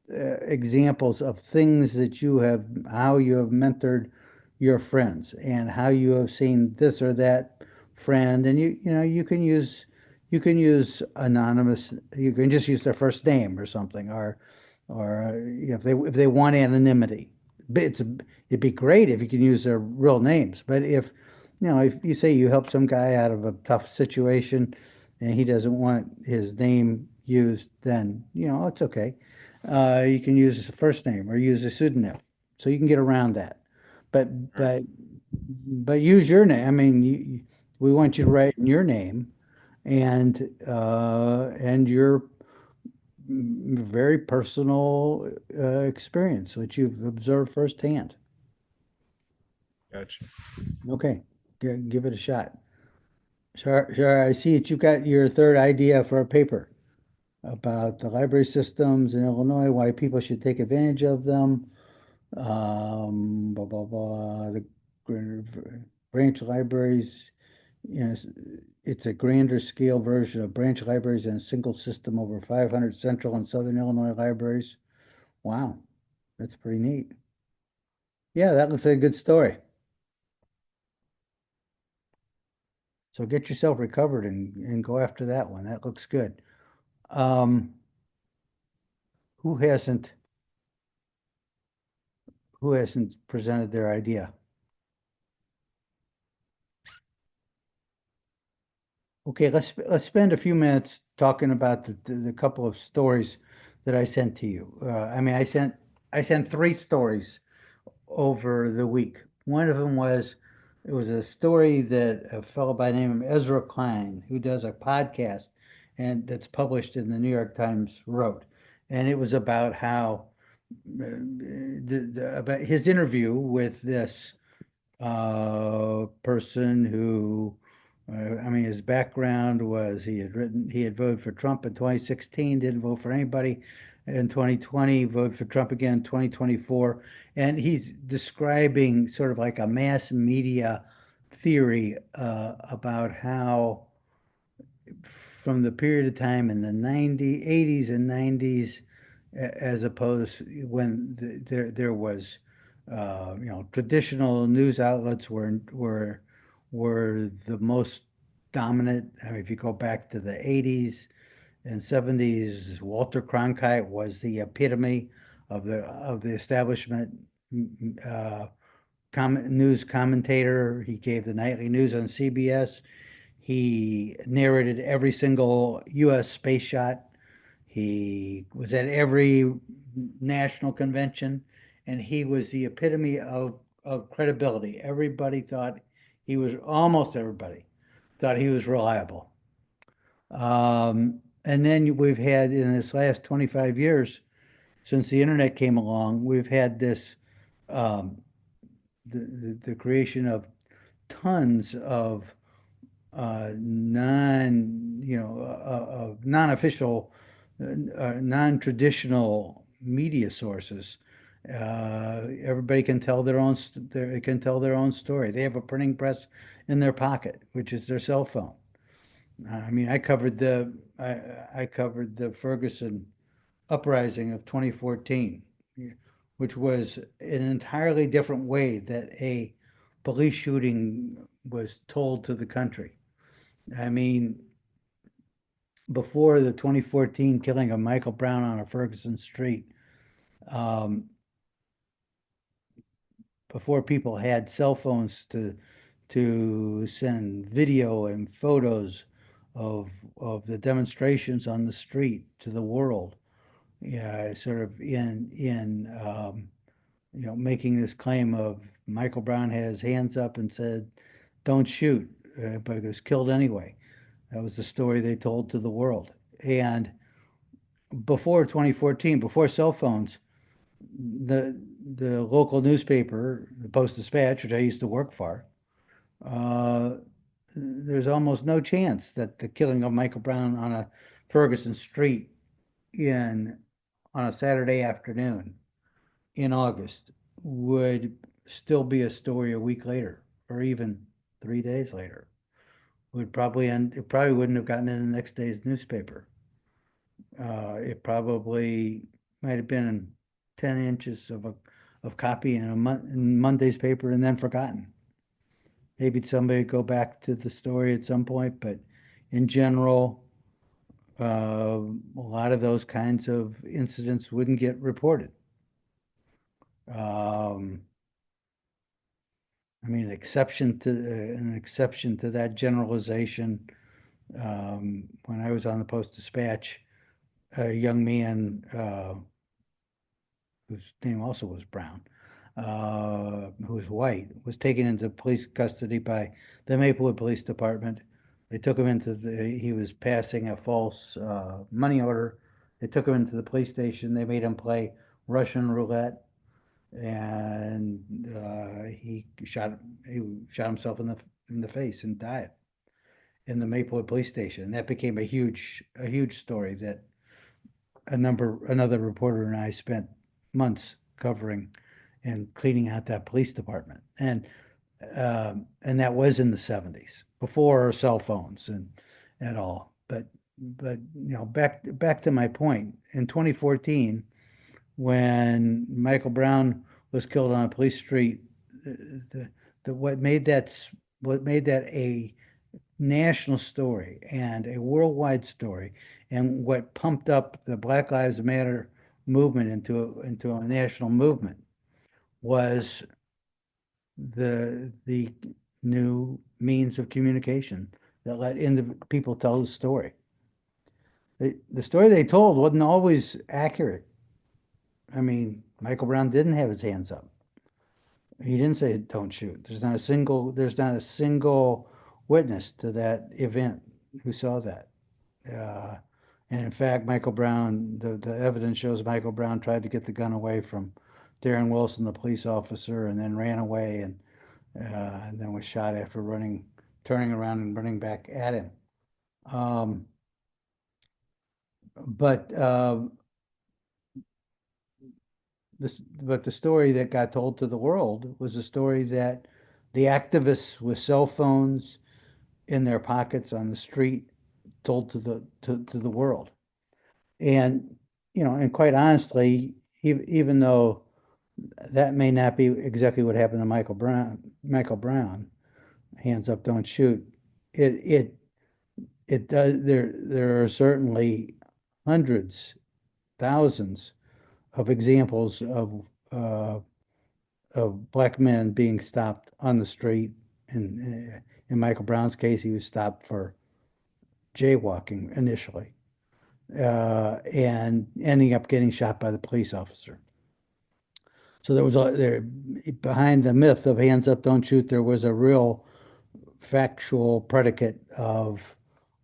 examples of things that how you have mentored your friends and how you have seen this or that friend. And you can use anonymous, you can just use their first name or something, or if they want anonymity. But it'd be great if you can use their real names. But if you say you help some guy out of a tough situation and he doesn't want his name used, then it's okay. You can use his first name or use a pseudonym, so you can get around that. But Right. but but use your name. I mean, we want you to write in your name and your very personal experience, which you've observed firsthand. Gotcha. Okay, give it a shot. Sure, sure. I see that you got your third idea for a paper about the library systems in Illinois, why people should take advantage of them. Blah, blah, blah. The branch libraries, it's a grander scale version of branch libraries and a single system over 500 central and southern Illinois libraries. Wow, that's pretty neat. Yeah, that looks like a good story. So get yourself recovered and go after that one. That looks good. Um, who hasn't who hasn't presented their idea? Okay, let's spend a few minutes talking about the couple of stories that I sent to you. I mean, I sent three stories over the week. One of them was it was a story that a fellow by the name of Ezra Klein, who does a podcast and that's published in the New York Times wrote. And it was about how about his interview with this person who, I mean, his background was he had voted for Trump in 2016, didn't vote for anybody in 2020, voted for Trump again in 2024. And he's describing sort of like a mass media theory about how from the period of time in the 80s and 90s, as opposed when there was, traditional news outlets were the most dominant. I mean, if you go back to the 80s and 70s, Walter Cronkite was the epitome of the establishment uh, news commentator. He gave the nightly news on CBS. He narrated every single U.S. space shot. He was at every national convention, and he was the epitome of credibility. Almost everybody thought he was reliable. And then we've had in this last 25 years, since the internet came along, we've had this um, the creation of tons of non-official, non-traditional media sources. Everybody can tell they can tell their own story. They have a printing press in their pocket, which is their cell phone. I mean, I covered the Ferguson uprising of 2014, which was an entirely different way that a police shooting was told to the country. I mean, before the 2014 killing of Michael Brown on a Ferguson street, um, before people had cell phones to send video and photos of the demonstrations on the street to the world, yeah, sort of making this claim of Michael Brown had his hands up and said, "Don't shoot," but he was killed anyway. That was the story they told to the world. And before 2014, before cell phones, the the local newspaper, the Post-Dispatch, which I used to work for, uh, there's almost no chance that the killing of Michael Brown on a Ferguson street in on a Saturday afternoon in August would still be a story a week later or even 3 days later. It probably wouldn't have gotten in the next day's newspaper. It probably might have been in 10 inches of copy in Monday's paper and then forgotten. Maybe somebody would go back to the story at some point, but in general, a lot of those kinds of incidents wouldn't get reported. Um, I mean, an exception to that generalization. When I was on the Post-Dispatch, a young man whose name also was Brown, who was white, was taken into police custody by the Maplewood Police Department. They took him he was passing a false money order. They took him into the police station. They made him play Russian roulette, and he shot himself in the face and died in the Maplewood Police Station. And that became a huge story that another reporter and I spent months covering and cleaning out that police department. And that was in the 70s, before cell phones and at all. But back to my point, in 2014, when Michael Brown was killed on a police street, the, what made that a national story and a worldwide story, and what pumped up the Black Lives Matter movement into a national movement was the new means of communication that let people tell the story. The story they told wasn't always accurate. I mean, Michael Brown didn't have his hands up. He didn't say don't shoot. There's not a single witness to that event who saw that. Uh, and in fact, Michael Brown, the evidence shows Michael Brown tried to get the gun away from Darren Wilson, the police officer, and then ran away and then was shot after turning around and running back at him. Um, but but the story that got told to the world was a story that the activists with cell phones in their pockets on the street told to the world. And and quite honestly, even though that may not be exactly what happened to Michael Brown, hands up, don't shoot. It it it does. There are certainly hundreds, thousands of examples uh, of black men being stopped on the street. In Michael Brown's case, he was stopped for jaywalking initially, and ending up getting shot by the police officer. So there behind the myth of hands up, don't shoot, there was a real factual predicate of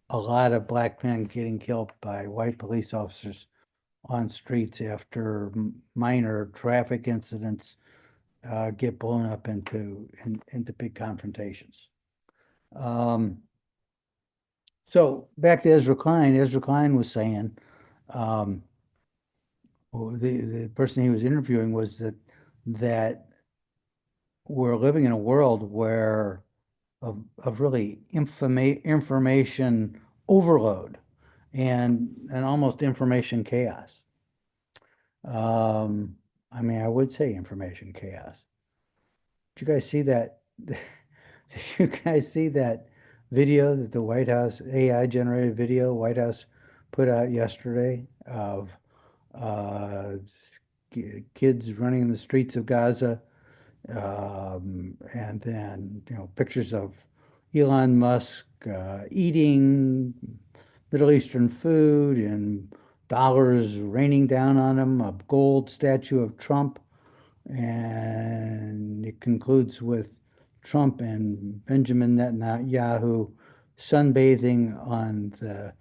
a lot of black men getting killed by white police officers on streets after minor traffic incidents get blown up into big confrontations. Um, so back to Ezra Klein. Ezra Klein was saying, um, the person he was interviewing was that we're living in a world where of really information overload and almost information chaos. I mean, I would say information chaos. Did you guys see that? Did you guys see that video that the White House, AI generated video White House put out yesterday of uh, kids running in the streets of Gaza, and then pictures of Elon Musk eating Middle Eastern food and dollars raining down on him, a gold statue of Trump, and it concludes with Trump and Benjamin Netanyahu sunbathing on the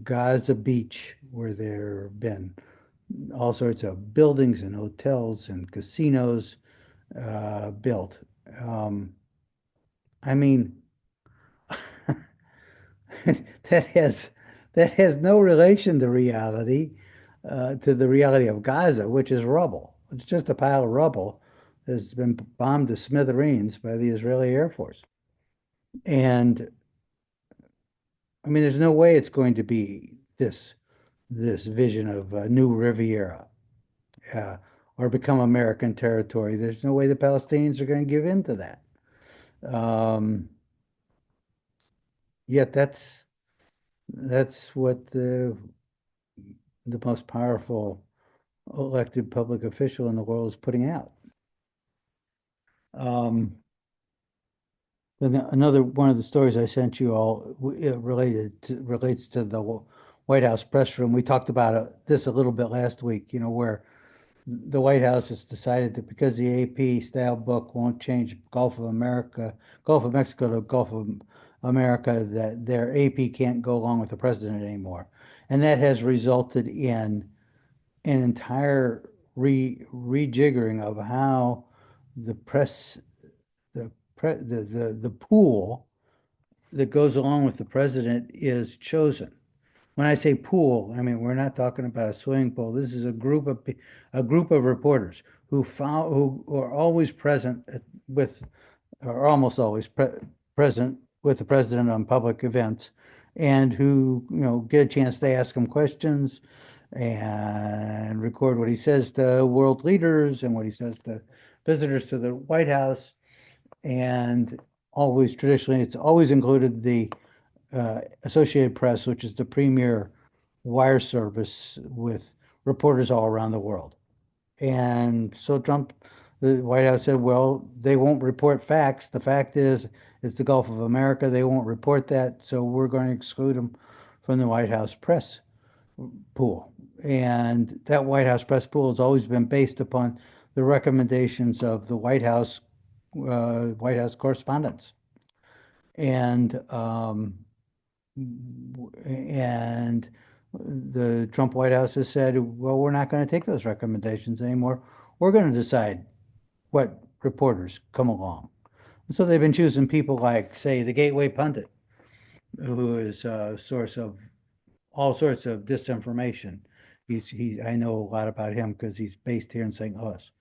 Gaza beach, where there have been all sorts of buildings and hotels and casinos built. Um, I mean, that has that has no relation to reality, to the reality of Gaza, which is rubble. It's just a pile of rubble that's been bombed to smithereens by the Israeli Air Force. And I mean, there's no way it's going to be this vision of a new Riviera, uh, or become American territory. There's no way the Palestinians are going to give in to that. Um, Yet that's what the most powerful elected public official in the world is putting out. Then another one of the stories I sent you all relates to the White House press room. We talked about this a little bit last week, where the White House has decided that because the AP style book won't change Gulf of Mexico to Gulf of America, that their AP can't go along with the president anymore. And that has resulted in an entire rejiggering of how the press, the pool that goes along with the president is chosen. When I say pool, I mean we're not talking about a swimming pool. This is a group of reporters who are always present with, or almost always present with the president on public events, and who get a chance to ask him questions and record what he says to world leaders and what he says to visitors to the White House. And always traditionally, it's always included the Associated Press, which is the premier wire service with reporters all around the world. And so the White House said, well, they won't report facts. The fact is, it's the Gulf of America. They won't report that. So we're going to exclude them from the White House press pool. And that White House press pool has always been based upon the recommendations of the White House correspondents. And And the Trump White House has said, well, we're not going to take those recommendations anymore. We're going to decide what reporters come along. So they've been choosing people like, say, the Gateway Pundit, who is a source of all sorts of disinformation. I know a lot about him because he's based here in St. Louis.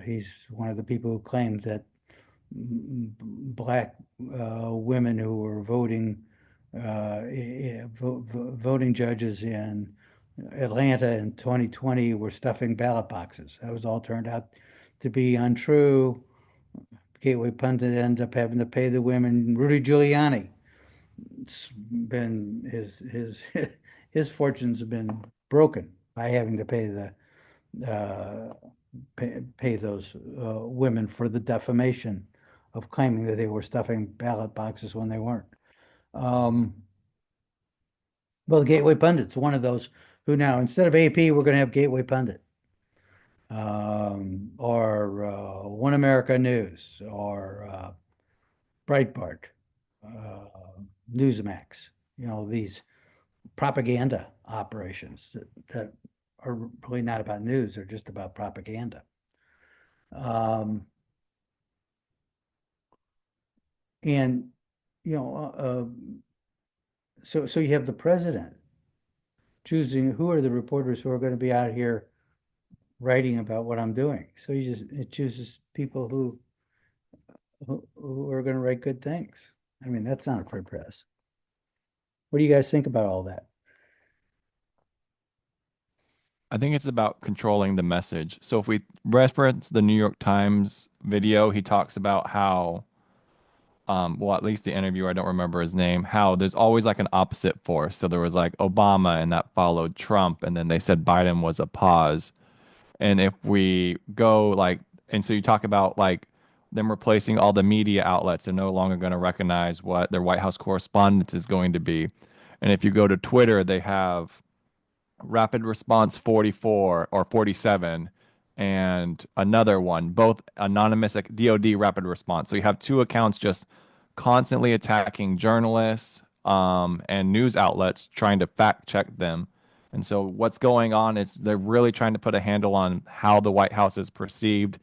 He's one of the people who claimed that black women who were voting judges in Atlanta in 2020 were stuffing ballot boxes. That was all turned out to be untrue. Gateway Pundit ended up having to pay the women. Rudy Giuliani, it's been his fortunes have been broken by having to uh, pay those women for the defamation of claiming that they were stuffing ballot boxes when they weren't. Um, well, the Gateway Pundit's one of those who now, instead of AP, we're going to have Gateway Pundit, or One America News, or Breitbart, uh, Newsmax. These propaganda operations that are really not about news; they're just about propaganda. Um, and you know, so you have the president choosing who are the reporters who are going to be out here writing about what I'm doing. So it chooses people who are going to write good things. I mean, that's not a free press. What do you guys think about all that? I think it's about controlling the message. So if we reference the New York Times video, he talks about how, well, at least the interviewer, I don't remember his name, how there's always like an opposite force. So there was like Obama and that followed Trump, and then they said Biden was a pause. And if we go like, and so you talk about like them replacing all the media outlets, they're no longer going to recognize what their White House correspondence is going to be. And if you go to Twitter, they have Rapid Response 44 or 47 and another one, both anonymous DOD Rapid Response. So you have two accounts just constantly attacking journalists and news outlets trying to fact check them. And so what's going on is they're really trying to put a handle on how the White House is perceived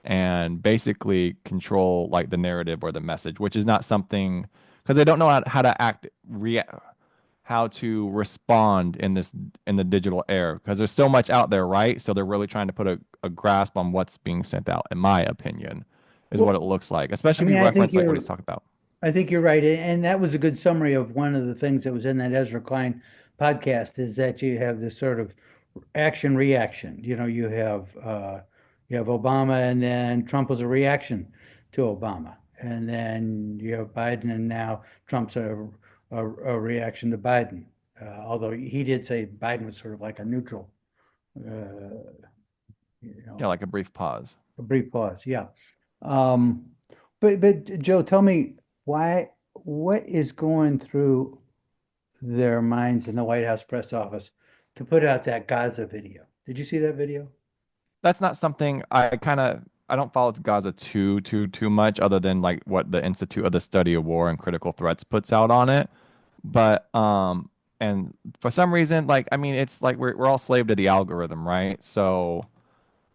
and basically control like the narrative or the message, which is not something because they don't know how to act how to respond in the digital era because there's so much out there, right? So they're really trying to put a grasp on what's being sent out, in my opinion, is what Well, it looks like, I especially if mean, you reference like what he's talking about. I think you're right. And that was a good summary of one of the things that was in that Ezra Klein podcast is that you have this sort of action reaction. You have Obama and then Trump was a reaction to Obama. And then you have Biden and now Trump's a reaction to Biden. Although he did say Biden was sort of like a neutral, uh, Yeah, like a brief pause. a brief pause. Yeah. Um, but Joe, tell me what is going through their minds in the White House press office to put out that Gaza video? Did you see that video? That's not something I don't follow Gaza too much other than like what the Institute of the Study of War and Critical Threats puts out on it. But and for some reason, like I mean, it's like we're all slave to the algorithm, right? So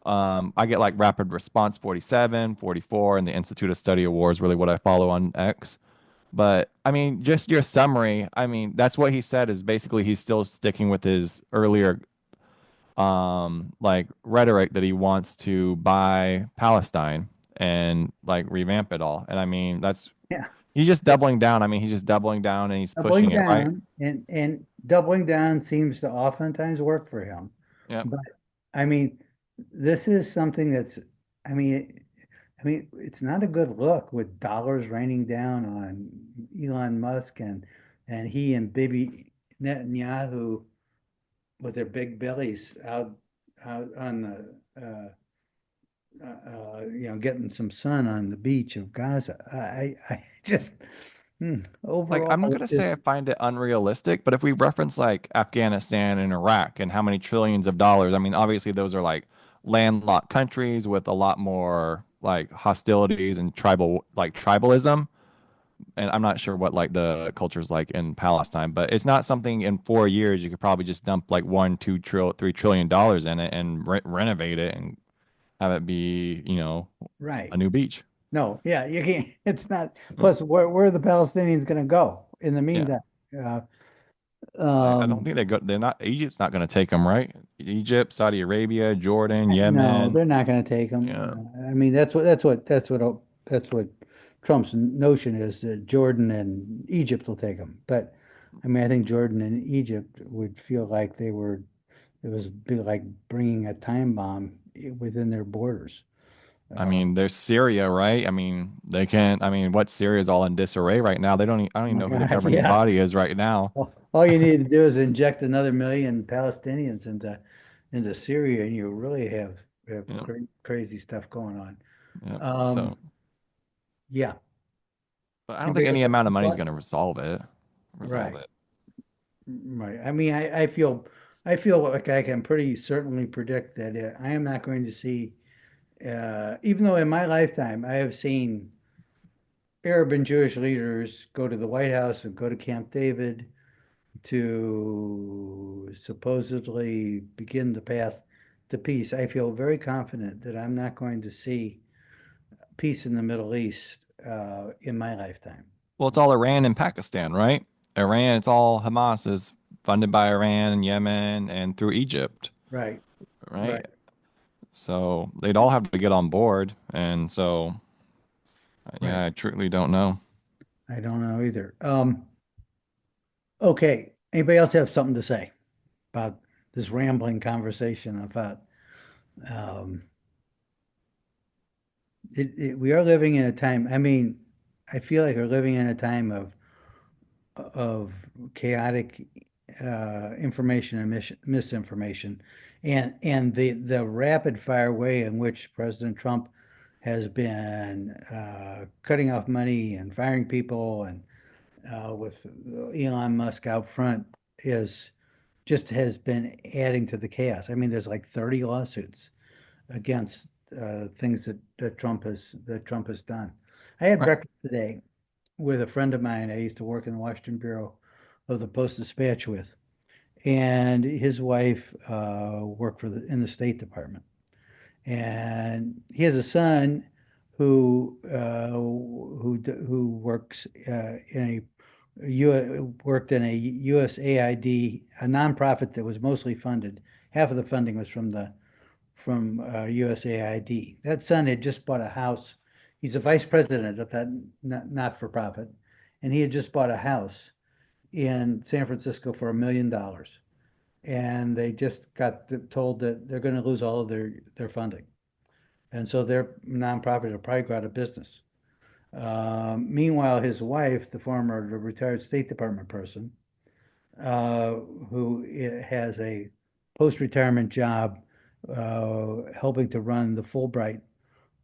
I get like Rapid Response 47, 44, and the Institute of Study of War is really what I follow on X. But I mean, just your summary, I mean, that's what he said is basically he's still sticking with his earlier like rhetoric that he wants to buy Palestine and like revamp it all. And I mean, that's Yeah. he's just doubling down. I mean, he's just doubling down and he's Doubling pushing it, right? down and doubling down seems to oftentimes work for him. Yeah. But I mean, this is something that's, I mean, it's not a good look with dollars raining down on Elon Musk and he and Bibi Netanyahu with their big bellies out on the getting some sun on the beach of Gaza. I just Like overall I'm not it's gonna say just I find it unrealistic, but if we reference like Afghanistan and Iraq and how many trillions of dollars, I mean, obviously those are like landlocked countries with a lot more like hostilities and tribalism. and I'm not sure what like the culture's like in Palestine, but it's not something in 4 years you could probably just dump like one, 2 trillion, $3 trillion in it and renovate it and have it be, Right. a new beach. No, yeah, you can't. It's not. Mm, Plus, where are the Palestinians going to go in the yeah. meantime? Uh, I don't think they're not, Egypt's not going to take them, right? Egypt, Saudi Arabia, Jordan, no, Yemen. they're not going to take Yeah. them. I mean, that's what Trump's notion is that Jordan and Egypt will take them. But I mean, I think Jordan and Egypt would feel like it was be like bringing a time bomb within their borders. I mean, there's Syria, right? I mean, they can't, I mean, what Syria's all in disarray right now. I don't Oh even my know who the God, governing yeah. body is right now. All you need to do is inject another million Palestinians into Syria, and you really have Yeah. crazy stuff going on. Yeah. Um, So, yeah. but I don't think Anybody else any have amount of any money is thought? going to resolve it. Resolve Right, it. right. I mean, I feel like I can pretty certainly predict that I am not going to see, even though in my lifetime I have seen Arab and Jewish leaders go to the White House and go to Camp David to supposedly begin the path to peace. I feel very confident that I'm not going to see peace in the Middle East in my lifetime. Well, it's all Iran and Pakistan, right? Iran, it's all Hamas is funded by Iran and Yemen and through Egypt, Right, right? right. So they'd all have to get on board. And so, Right. yeah, I truly don't know. I don't know either. Okay. Anybody else have something to say about this rambling conversation about um, we are living in a time, I mean, I feel like we're living in a time of chaotic information and misinformation, and the rapid fire way in which President Trump has been cutting off money and firing people, and with Elon Musk out front is just has been adding to the chaos. I mean, there's like 30 lawsuits against things that Trump has done. I had Right. breakfast today with a friend of mine I used to work in the Washington Bureau of the Post-Dispatch with, and his wife worked in the State Department, and he has a son who works worked in a USAID, a nonprofit that was mostly funded. Half of the funding was from USAID. That son had just bought a house. He's a vice president of that not for profit, and he had just bought a house in San Francisco for $1 million. And they just got told that they're going to lose all of their funding, and so their nonprofit will probably go out of business. Meanwhile, his wife, the retired State Department person, uh, who has a post-retirement job helping to run the Fulbright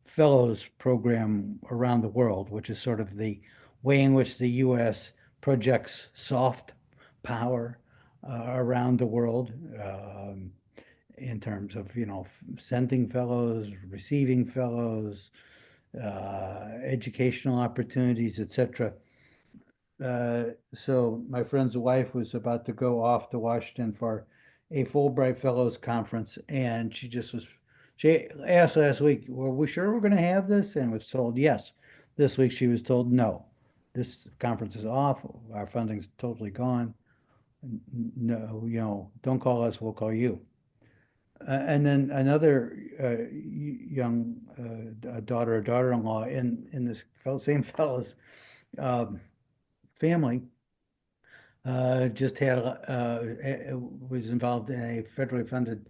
Fellows program around the world, which is sort of the way in which the U.S. projects soft power around the world in terms of, sending fellows, receiving fellows, educational opportunities, etc. So my friend's wife was about to go off to Washington for a Fulbright Fellows conference, and she asked last week, were we sure we're going to have this? And was told yes. This week she was told no. This conference is off. Our funding's totally gone. No, don't call us, we'll call you. And then another young daughter or daughter-in-law in this same fellow's um, family just had was involved in a federally funded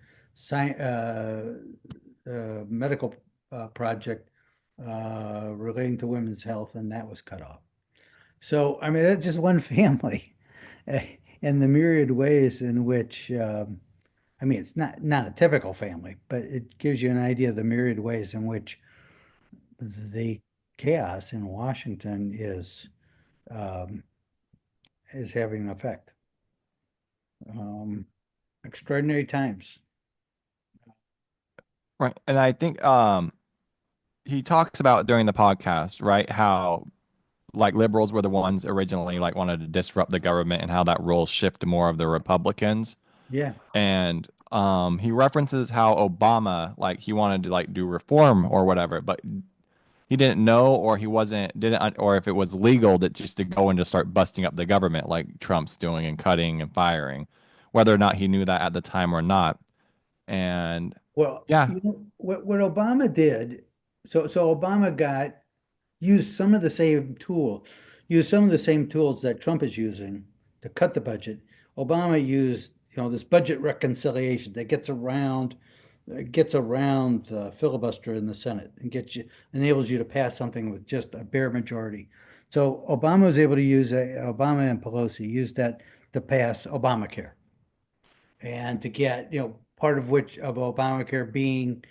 medical project relating to women's health, and that was cut off. So, I mean, that's just one family, and the myriad ways in which, I mean, it's not a typical family, but it gives you an idea of the myriad ways in which the chaos in Washington um, is having an effect. Um, Extraordinary times. Right. And I think he talks about during the podcast, right, how like liberals were the ones originally like wanted to disrupt the government and how that role shifted more of the Republicans. Yeah. And he references how Obama like he wanted to like do reform or whatever, but he didn't know or he wasn't didn't or if it was legal that just to go and just start busting up the government like Trump's doing and cutting and firing, whether or not he knew that at the time or not. And Well, yeah, you know what Obama did, so Obama got used some of the same tool, used some of the same tools that Trump is using to cut the budget. Obama used, this budget reconciliation that gets around the filibuster in the Senate and enables you to pass something with just a bare majority. So Obama was able to Obama and Pelosi used that to pass Obamacare and to get, part of Obamacare being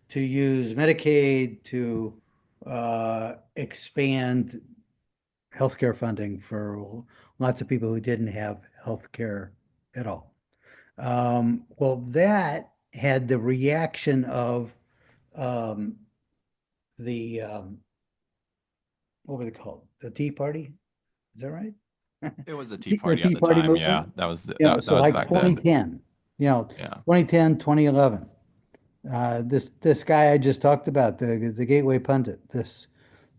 to use Medicaid to expand healthcare funding for lots of people who didn't have healthcare at all. Well, that had the reaction of um, the what were they called? The Tea Party? Is that right? it was a Tea The Party at Tea the Party time. Yeah, movement. that was So that was like back then. 2010, Yeah. 2010, 2011. This guy I just talked about, the Gateway pundit, this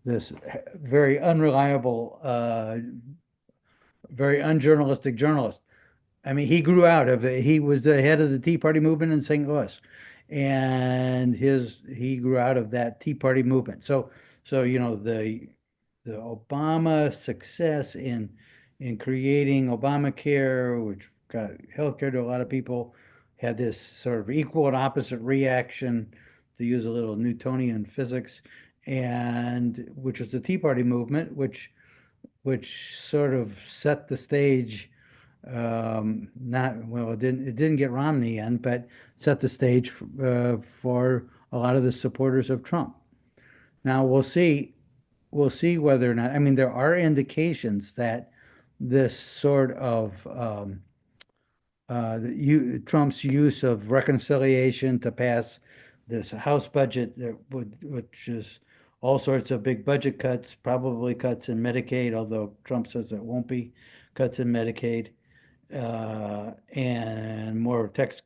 very unreliable, very unjournalistic journalist. I mean, he grew out of it. He was the head of the Tea Party movement in St. Louis, and he grew out of that Tea Party movement. So the Obama success in creating Obamacare, which got healthcare to a lot of people, had this sort of equal and opposite reaction, to use a little Newtonian physics, and which was the Tea Party movement, which sort of set the stage. Not well, it didn't get Romney in, but set the stage for a lot of the supporters of Trump. Now we'll see whether or not. I mean, there are indications that this sort of Trump's use of reconciliation to pass this House budget which is all sorts of big budget cuts, probably cuts in Medicaid, although Trump says it won't be cuts in Medicaid, and more tax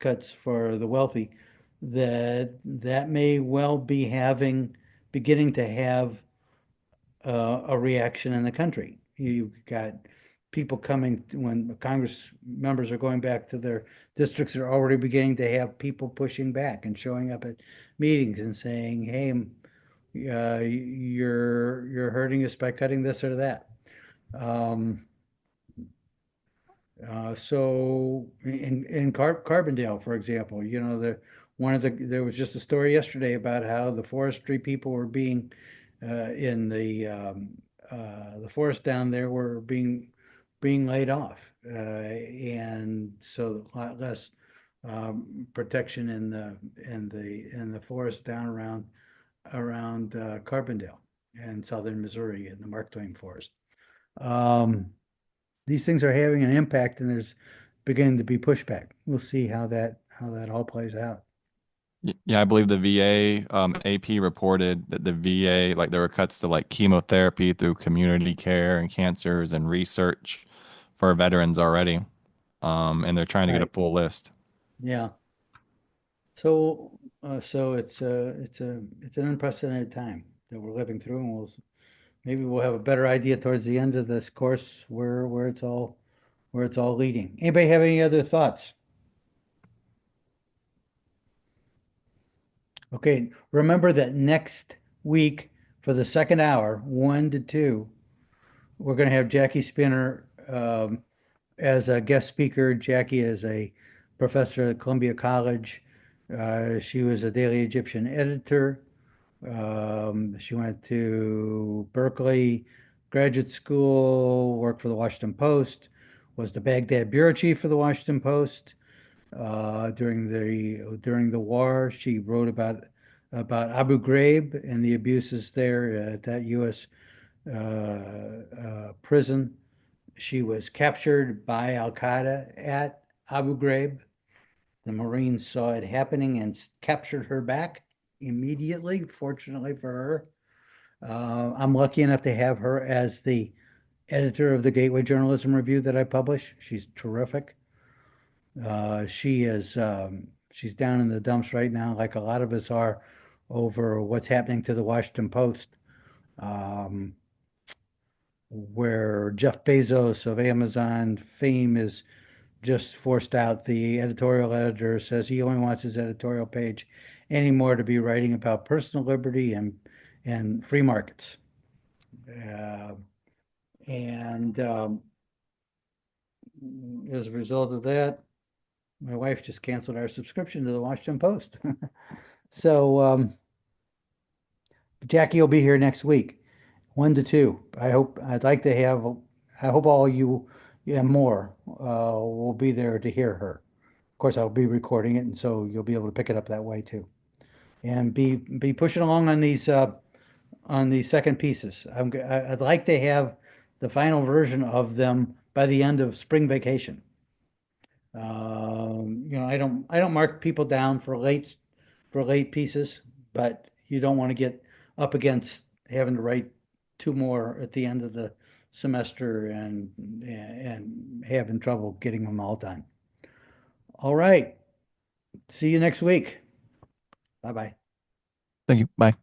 cuts for the wealthy, that may well be beginning to have a reaction in the country. You've got people coming when Congress members are going back to their districts, are already beginning to have people pushing back and showing up at meetings and saying, "Hey, you're hurting us by cutting this or that." Um, so in Carbondale, for example, there was just a story yesterday about how the forestry people were being in the forest down there were being laid off, and so a lot less protection in the forest down around Carbondale and southern Missouri in the Mark Twain Forest. These things are having an impact, and there's beginning to be pushback. We'll see how that all plays out. Yeah, I believe the VA AP reported that the VA like there were cuts to like chemotherapy through community care and cancers and research for veterans already. And they're trying to get a Right. full list. Yeah. So it's an unprecedented time that we're living through, and maybe we'll have a better idea towards the end of this course where it's all leading. Anybody have any other thoughts? Okay, remember that next week for the second hour, 1 to 2, we're going to have Jackie Spinner as a guest speaker. Jackie is a professor at Columbia College. She was a Daily Egyptian editor. She went to Berkeley Graduate School, worked for the Washington Post, was the Baghdad bureau chief for the Washington Post. During the war, she wrote about Abu Ghraib and the abuses there at that U.S. Prison. She was captured by Al Qaeda at Abu Ghraib. The Marines saw it happening and captured her back immediately, fortunately for I'm lucky enough to have her as the editor of the Gateway Journalism Review that I publish. She's terrific. She's down in the dumps right now, like a lot of us are, over what's happening to the Washington Post, um, where Jeff Bezos of Amazon fame is just forced out. The editorial editor says he only wants his editorial page anymore to be writing about personal liberty and free markets. Uh, and As a result of that, my wife just canceled our subscription to the Washington Post. So Jackie will be here next week, 1 to 2. I hope all you and more will be there to hear her. Of course, I'll be recording it, and so you'll be able to pick it up that way too. And be pushing along on these second pieces. I'd like to have the final version of them by the end of spring vacation. I don't mark people down for late pieces, but you don't want to get up against having to write 2 more at the end of the semester and having trouble getting them all done. All right. See you next week. Bye-bye. Thank you. Bye.